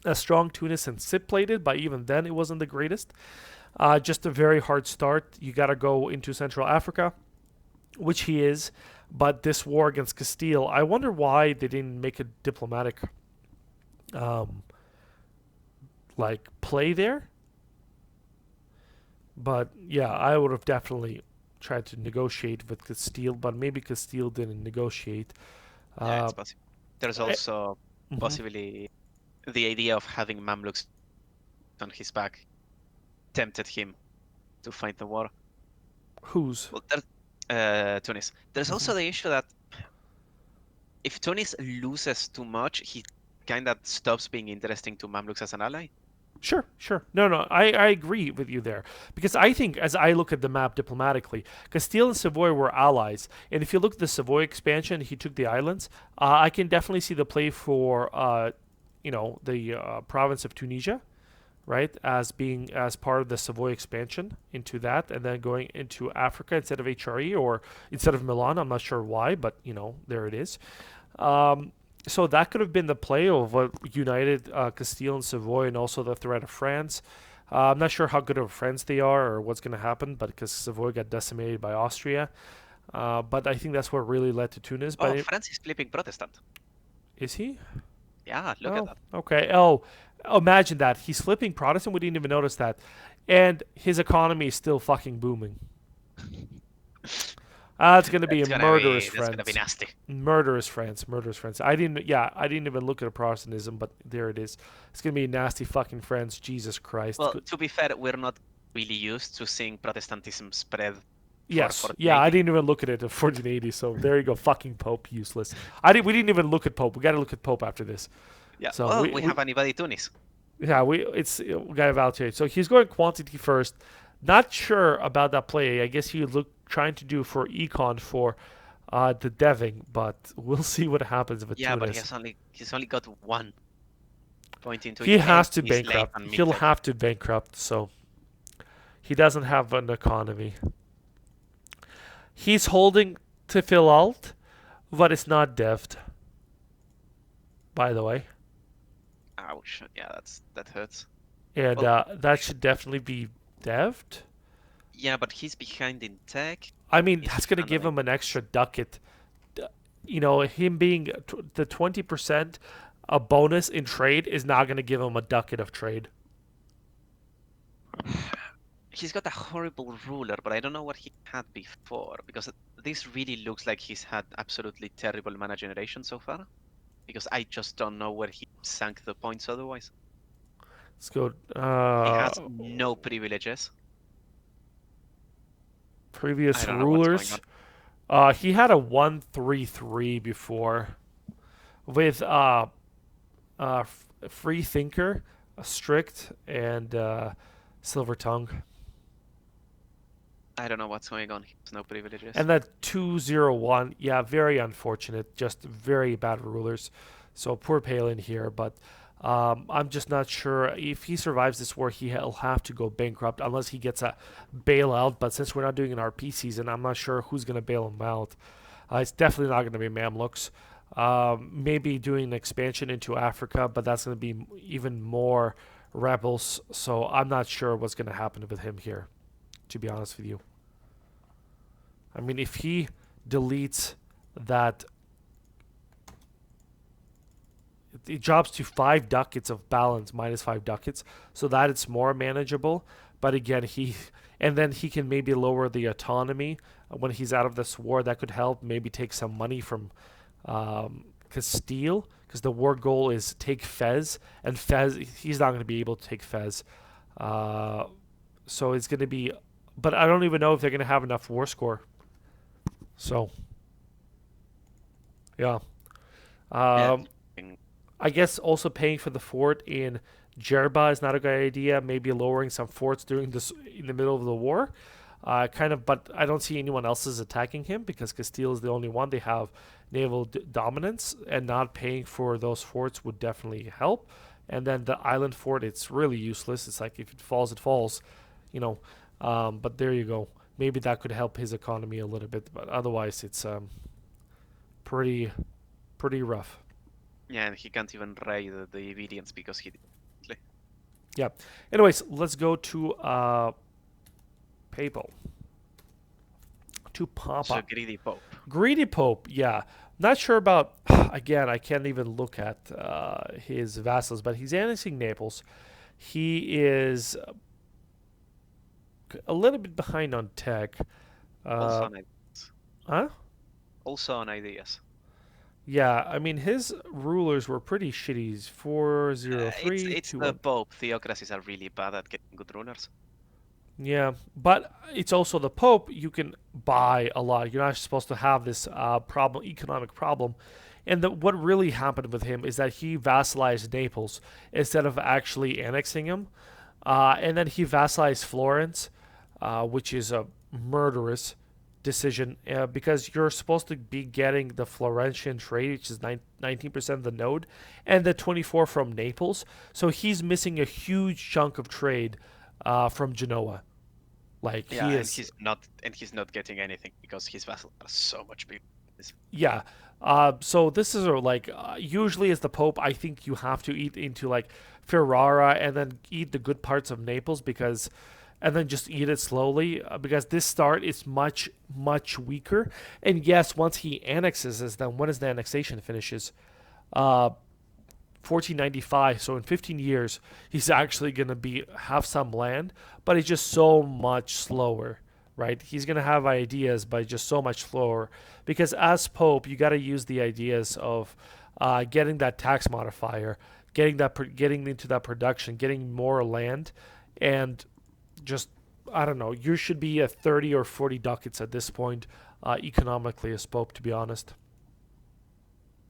a strong Tunis since Sip played it, but even then it wasn't the greatest. Just a very hard start. You got to go into Central Africa, which he is. But this war against Castile, I wonder why they didn't make a diplomatic um, play there. But yeah, I would have definitely tried to negotiate with Castile, but maybe Castile didn't negotiate. Yeah, Uh, it's possible. There's eh, also mhm. possibly the idea of having Mamluks on his back tempted him to fight the war. Who's? Well, Tunis. There's Mhm. also the issue that if Tunis loses too much, he kind of stops being interesting to Mamluks as an ally. Sure, sure. No, no, I agree with you there. Because I think, as I look at the map diplomatically, Castile and Savoy were allies. And if you look at the Savoy expansion, he took the islands. I can definitely see the play for, the province of Tunisia, right, as being as part of the Savoy expansion into that, and then going into Africa instead of HRE or instead of Milan. I'm not sure why, but, there it is. Um, so that could have been the play of what united Castile and Savoy, and also the threat of France. I'm not sure how good of friends they are or what's going to happen, but because Savoy got decimated by Austria. But I think that's what really led to Tunis. Oh, But France is flipping Protestant. is he? Yeah, look at Oh, that. okay. Oh, imagine that. He's flipping Protestant. We didn't even notice that. And his economy is still fucking booming. It's going to be a murderous That's gonna be friends. nasty. Murderous France, murderous France. I didn't even look at a Protestantism, but there it is. It's gonna be nasty fucking France. Jesus Christ. Well, to be fair, we're not really used to seeing Protestantism spread for Yes, yeah, I 1480. didn't even look at it at 1480. So there you go, fucking Pope, useless. We didn't even look at Pope. We got to look at Pope after this. Yeah, So well, we, we we have anybody Tunis. yeah we got to evaluate. So he's going quantity first. Not sure about that play. I guess he look trying to do for econ for the deving, but we'll see what happens with Yeah, but Tunis. he's only got one point into He it, and has to he's late bankrupt. on He'll Mittel. have to bankrupt. So he doesn't have an economy. He's holding to fill alt, but it's not devved, by the way. Ouch. Yeah, that hurts. And Well, that should definitely be devved. yeah, but he's behind in tech. I mean, He's that's going to give handling him an this. extra ducat. Him being the 20% a bonus in trade is not going to give him a ducat of trade. He's got a horrible ruler, but I don't know what he had before, because this really looks like he's had absolutely terrible mana generation so far. Because I just don't know where he sank the points otherwise. Let's go. He has no privileges. I Previous don't know what's going rulers. on. He had a 1-3-3 before with free thinker, strict, and silver tongue. I don't know what's going on. He has no privileges. And that 201, yeah, very unfortunate. Just very bad rulers. So poor Palin here, but I'm just not sure if he survives this war. He'll have to go bankrupt unless he gets a bailout. But since we're not doing an RP season, I'm not sure who's going to bail him out. It's definitely not going to be Mamluks. Maybe doing an expansion into Africa, but that's going to be even more rebels. So I'm not sure what's going to happen with him here, to be honest with you. I mean, if he deletes that, it drops to 5 ducats of balance, minus 5 ducats, so that it's more manageable. But again, and then he can maybe lower the autonomy when he's out of this war. That could help. Maybe take some money from Castile, because the war goal is take Fez, and Fez, he's not going to be able to take Fez. So it's going to be, but I don't even know if they're going to have enough war score. So, yeah. Yeah. Um, I guess also paying for the fort in Jerba is not a good idea. Maybe lowering some forts during this in the middle of the war. But I don't see anyone else is attacking him because Castile is the only one. They have naval dominance, and not paying for those forts would definitely help. And then the island fort, it's really useless. It's like if it falls, it falls, you know. But there you go. maybe that could help his economy a little bit. But otherwise, it's pretty pretty rough. Yeah, and he can't even raid the Iberians because he did. Yeah. Anyways, let's go to Papal. To So Papa. greedy Pope. Greedy Pope, yeah. Not sure about, again, I can't even look at his vassals, but he's annexing Naples. He is a little bit behind on tech. Also Uh, on ideas. huh? Also on ideas. Yeah, I mean, his rulers were pretty shitty. He's 403, It's the 21. Pope. Theocracies are really bad at getting good rulers. Yeah, but it's also the Pope. You can buy a lot. You're not supposed to have this economic problem. And what really happened with him is that he vassalized Naples instead of actually annexing him. And then he vassalized Florence, which is a murderous decision because you're supposed to be getting the Florentian trade, which is 19% of the node, and the 24 from Naples. So he's missing a huge chunk of trade from Genoa. Like Yeah, he and is, he's not getting anything because his vassals are so much bigger. yeah. So this is like usually as the Pope, I think you have to eat into like Ferrara and then eat the good parts of Naples because, and then just eat it slowly because this start is much weaker. And yes, once he annexes this, then when is the annexation finishes? Uh, 1495. So in 15 years, he's actually going to be have some land, but it's just so much slower, right? He's going to have ideas, but just so much slower. Because as Pope, you got to use the ideas of getting that tax modifier, getting into that production, getting more land, and just I don't know. You should be at 30 or 40 ducats at this point, economically as Pope, to be honest.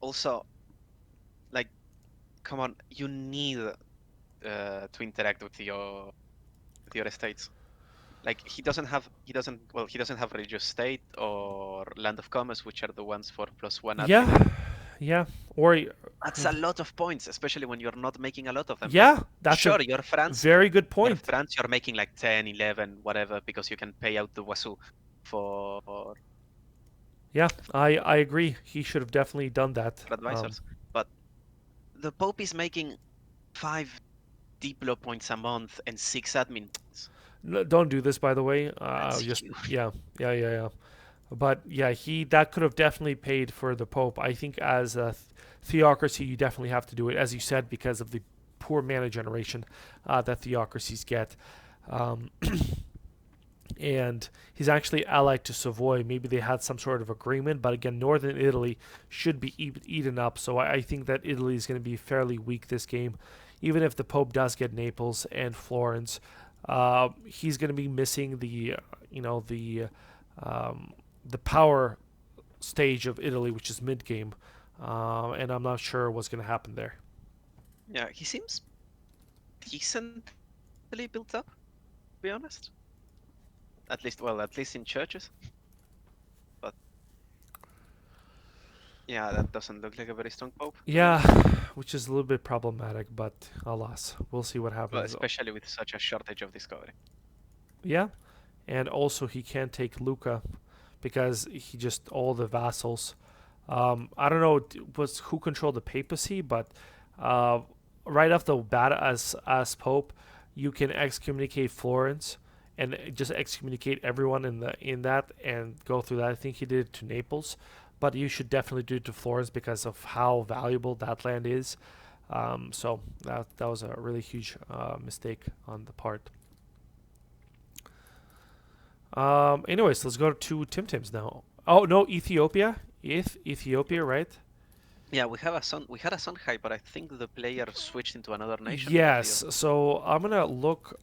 Also, like, come on, you need to interact with your estates. Like he doesn't have religious state or land of commerce, which are the ones for +1 admin. Yeah, yeah. Or That's a lot of points, especially when you're not making a lot of them. Like, yeah, that's a sure, very good point. you're making like 10, 11, whatever, because you can pay out the wazoo for Yeah, I agree. He should have definitely done that. advisors. But the Pope is making 5 Diplo points a month and 6 admin points. Don't do this, by the way. That's Just huge. yeah. But yeah, he that could have definitely paid for the Pope. I think as a theocracy, you definitely have to do it, as you said, because of the poor mana generation that theocracies get. Um, and he's actually allied to Savoy. Maybe they had some sort of agreement, but again, northern Italy should be eaten up. So I think that Italy is going to be fairly weak this game, even if the Pope does get Naples and Florence. He's going to be missing the power stage of Italy, which is mid game, and I'm not sure what's going to happen there. Yeah, he seems decently built up, to be honest. At least in churches. But yeah, that doesn't look like a very strong Pope. Yeah, which is a little bit problematic, but alas, we'll see what Well, happens. especially with such a shortage of discovery. Yeah, and also he can't take Luca because he just all the vassals. I don't know was who controlled the papacy, but uh, right off the bat, as Pope, you can excommunicate Florence and just excommunicate everyone in that and go through that. I think he did it to Naples, but you should definitely do it to Florence because of how valuable that land is. So that was a really huge mistake on the part. Anyways, let's go to Tim Tim's now. Oh no, Ethiopia, Ethiopia, right? Yeah, we had a Songhai, but I think the player switched into another nation Yes. So I'm gonna look.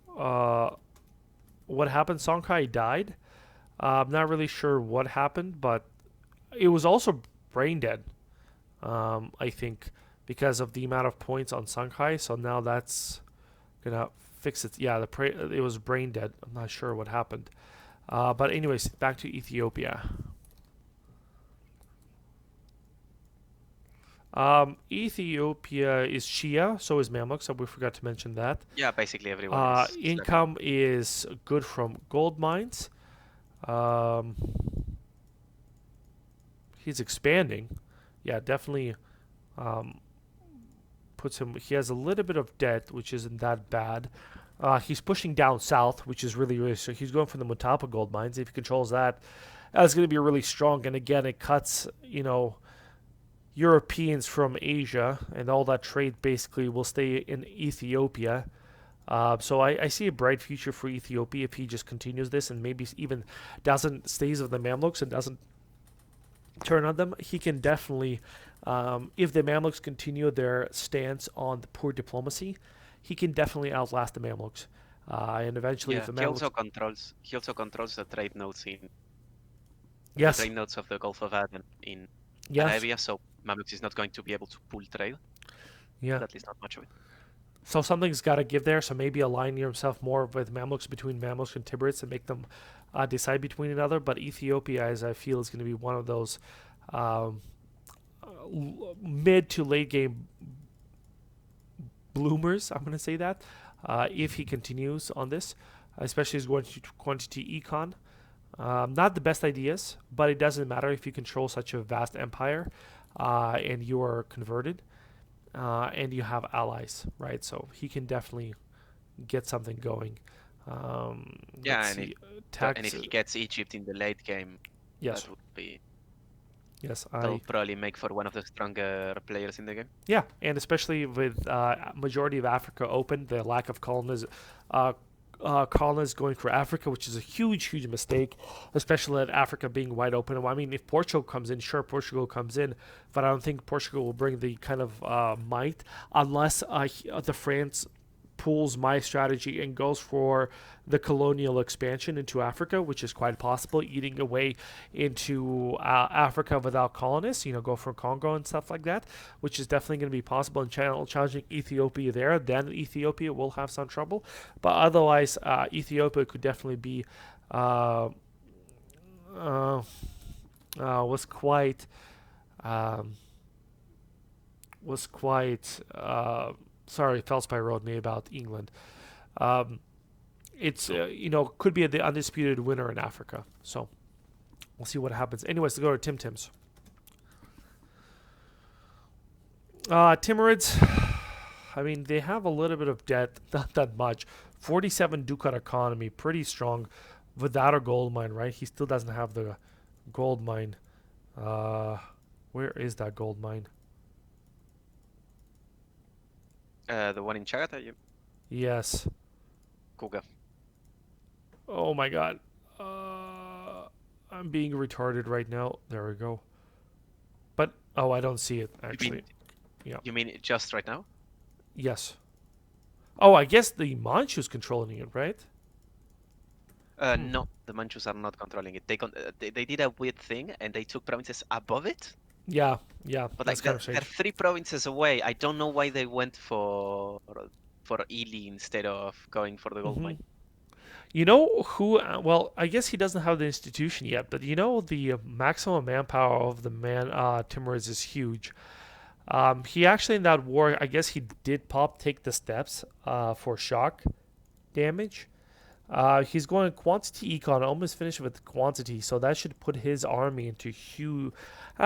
What happened? Songhai died. I'm not really sure what happened, but it was also brain dead. I think because of the amount of points on Songhai. So now that's gonna fix it. Yeah, it was brain dead. I'm not sure what happened. But anyways, back to Ethiopia. Ethiopia is Shia, so is Mamluks. So we forgot to mention that. Yeah, basically everyone is. Income is good from gold mines. Um, he's expanding. Yeah, definitely um, puts him. He has a little bit of debt, which isn't that bad. He's pushing down south, which is really, really. So he's going for the Mutapa gold mines. If he controls that, that's going to be really strong. And again, it cuts, Europeans from Asia, and all that trade basically will stay in Ethiopia. So I see a bright future for Ethiopia if he just continues this and maybe even doesn't stays with the Mamluks and doesn't turn on them. He can definitely, if the Mamluks continue their stance on the poor diplomacy, he can definitely outlast the Mamluks. And eventually, if Yeah, the he Mamluks, also controls the trade nodes in the yes, trade nodes of the Gulf of Aden in yes, Arabia, so Mamluks is not going to be able to pull trade, yeah. at least not much of it. So something's got to give there. So maybe align yourself more with Mamluks between Mamluks and Tibrids and make them decide between another. But Ethiopia, as I feel, is going to be one of those um, mid to late game bloomers. I'm going to say that if he continues on this, especially his quantity econ. Not the best ideas, but it doesn't matter if you control such a vast empire and you are converted and you have allies, right? So he can definitely get something going. Let's Yeah, see. and Tax. if he gets Egypt in the late game, Yes. that would be Yes. that'll probably make for one of the stronger players in the game. Yeah, and especially with majority of Africa open, the lack of colonists going for Africa, which is a huge, huge mistake, especially at Africa being wide open. I mean, if Portugal comes in, sure, Portugal comes in, but I don't think Portugal will bring the kind of might unless the France pulls my strategy and goes for the colonial expansion into Africa, which is quite possible, eating away into Africa without colonists, go from Congo and stuff like that, which is definitely going to be possible, and challenging Ethiopia there. Then Ethiopia will have some trouble. But otherwise, Ethiopia could definitely be, uh, uh, was quite, um, was quite, sorry, Felspy wrote me about England. Um, it's could be the undisputed winner in Africa. So we'll see what happens. Anyways, to go to Tim Tim's. Timurids, I mean, they have a little bit of debt, not that much. 47 ducat economy, pretty strong without a gold mine, right? He still doesn't have the gold mine. Uh, where is that gold mine? The one in Chagata, Yes. Kuga. Oh my god. I'm being retarded right now. There we go. But I don't see it actually. Yeah. You mean just right now? Yes. Oh, I guess the Manchu's controlling it, right? No, the Manchus are not controlling it. They did a weird thing and they took provinces above it. Yeah, yeah, But that's like kind of they're strange. 3 provinces away. I don't know why they went for Ely instead of going for the gold Hmm. mine. You know who? Well, I guess he doesn't have the institution yet, but the maximum manpower of the Timurids is huge. He actually in that war, I guess he did take the steps for shock damage. He's going quantity econ, almost finished with quantity, so that should put his army into huge,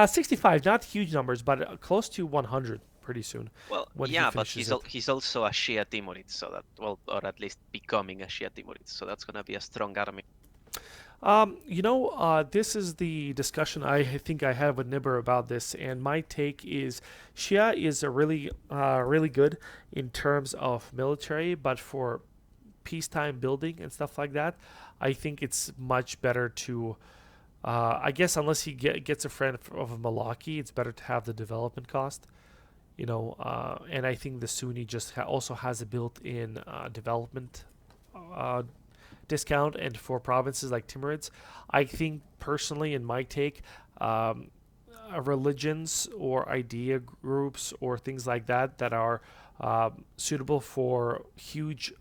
65, not huge numbers, but close to 100 pretty soon Well, when he yeah, but finishes it. he's also a Shia Timurid, so that or at least becoming a Shia Timurid, so that's gonna be a strong army. This is the discussion I think I had with Nibber about this, and my take is Shia is a really good in terms of military, but for peacetime building and stuff like that, I think it's much better to. I guess unless he gets a friend of a Malaki, it's better to have the development cost. And I think the Sunni just also has a built-in development uh, discount, and for provinces like Timurids, I think personally, in my take, um, religions or idea groups or things like that are suitable for huge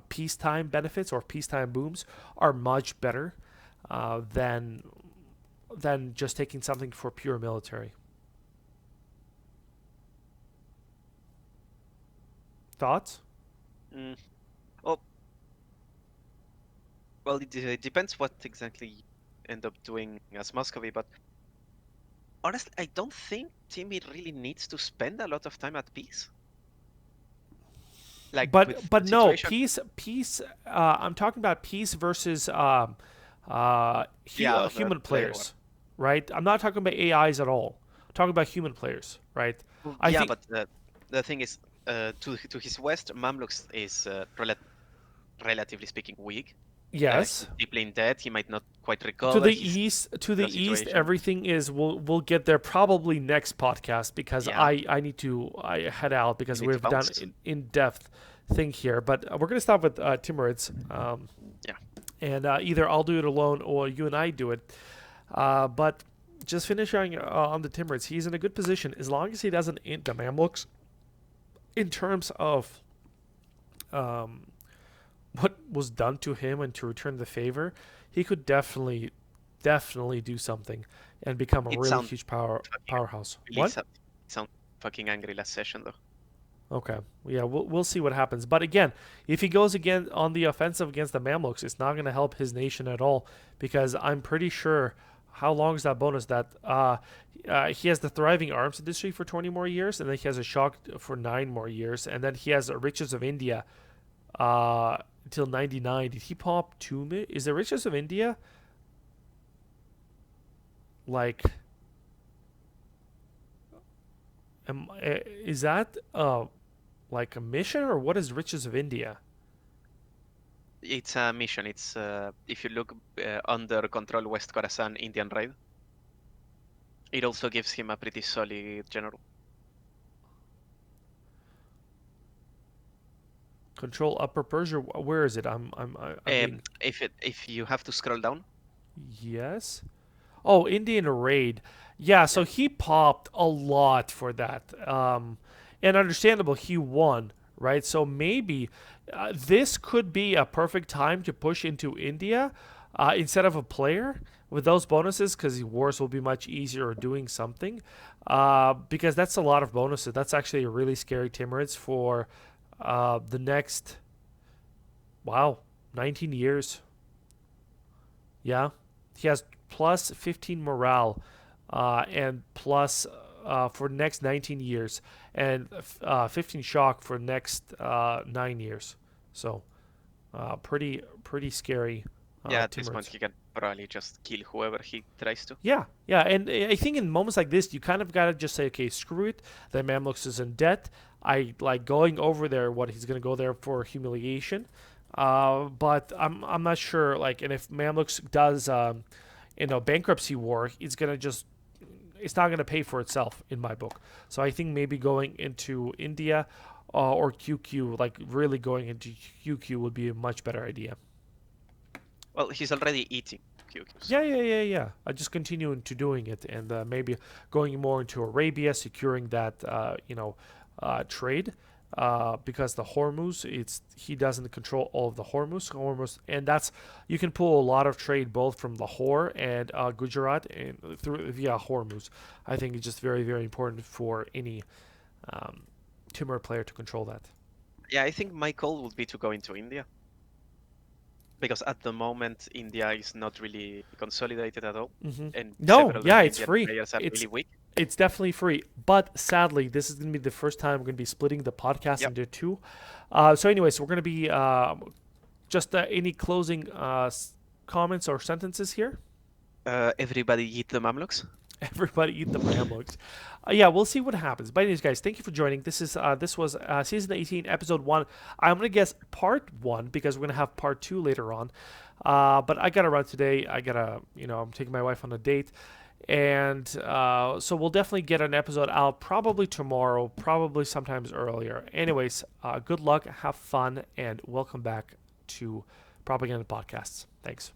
peacetime benefits or peacetime booms are much better than just taking something for pure military. Thoughts? Mm. Well, Well, it depends what exactly you end up doing as Muscovy, but honestly, I don't think Timmy really needs to spend a lot of time at peace. Like with But the no, situation, peace. I'm talking about peace versus yeah, the human player war. players, right? I'm not talking about AIs at all. I'm talking about human players, right? Well, I yeah, think but the thing is, to his west, Mamluks is relatively speaking weak. yes. He's deeply in debt. He might not quite To recover. the He's east, in a situation. everything is. We'll get there probably next podcast because Yeah, I need to head out you because need to we've done bounce. an in depth thing here. But we're gonna stop with Timurids, Yeah, and either I'll do it alone or you and I do it. But just finishing on the Timurids, he's in a good position as long as he doesn't int the Mamluks in terms of um, what was done to him and to return the favor. He could definitely do something and become a it really sounds huge fucking powerhouse. really What? it sounds fucking angry last session though. Okay. Yeah, we'll see what happens. But again, if he goes again on the offensive against the Mamluks, it's not going to help his nation at all because I'm pretty sure. How long is that bonus? That he has the thriving arms industry for 20 more years, and then he has a shock for 9 more years, and then he has the riches of India until 99. Did he pop 2 million? Is the riches of India like? Is that like a mission or what is riches of India? It's a mission. It's if you look under control West Khorasan Indian raid, it also gives him a pretty solid general. Control Upper Persia. Where is it? I'm being If you have to scroll down, yes. Oh, Indian raid. Yeah, yeah, so he popped a lot for that. And understandable, he won, right? So maybe this could be a perfect time to push into India instead of a player with those bonuses because wars will be much easier or doing something. Because that's a lot of bonuses. That's actually a really scary Timurids for the next, wow, 19 years. Yeah. He has plus 15 morale and plus for next 19 years and 15 shock for next 9 years. So pretty scary yeah. At this point, Timurids. he can probably just kill whoever he tries to. Yeah, yeah, and I think in moments like this, you kind of gotta just say, okay, screw it. The Mamluks is in debt. I like going over there. What he's gonna go there for humiliation, but I'm not sure. Like, and if Mamluks does, bankruptcy war, it's not gonna pay for itself in my book. So I think maybe going into India or QQ, like really going into QQ, would be a much better idea. Well, he's already eating QQs. Yeah. I just continue into doing it and maybe going more into Arabia, securing that trade because the Hormuz, it's he doesn't control all of the Hormuz, and that's you can pull a lot of trade both from Lahore and Gujarat and through via Hormuz. I think it's just very important for any um, Timur player to control that. Yeah, I think my call would be to go into India because at the moment India is not really consolidated at all, and No, several yeah, it's Indian free. players are It's really weak. It's definitely free, but sadly, this is going to be the first time we're going to be splitting the podcast Yep. into two. So, anyways, we're going to be just any closing comments or sentences here. Everybody eat the Mamluks. Everybody eat the Mamluks. Yeah, we'll see what happens. But anyways, guys, thank you for joining. This was season 18, episode 1. I'm gonna guess part 1 because we're gonna have part 2 later on. But I gotta run today. I'm taking my wife on a date, and so we'll definitely get an episode out probably tomorrow, probably sometimes earlier. Anyways, good luck, have fun, and welcome back to Propaganda Podcasts. Thanks.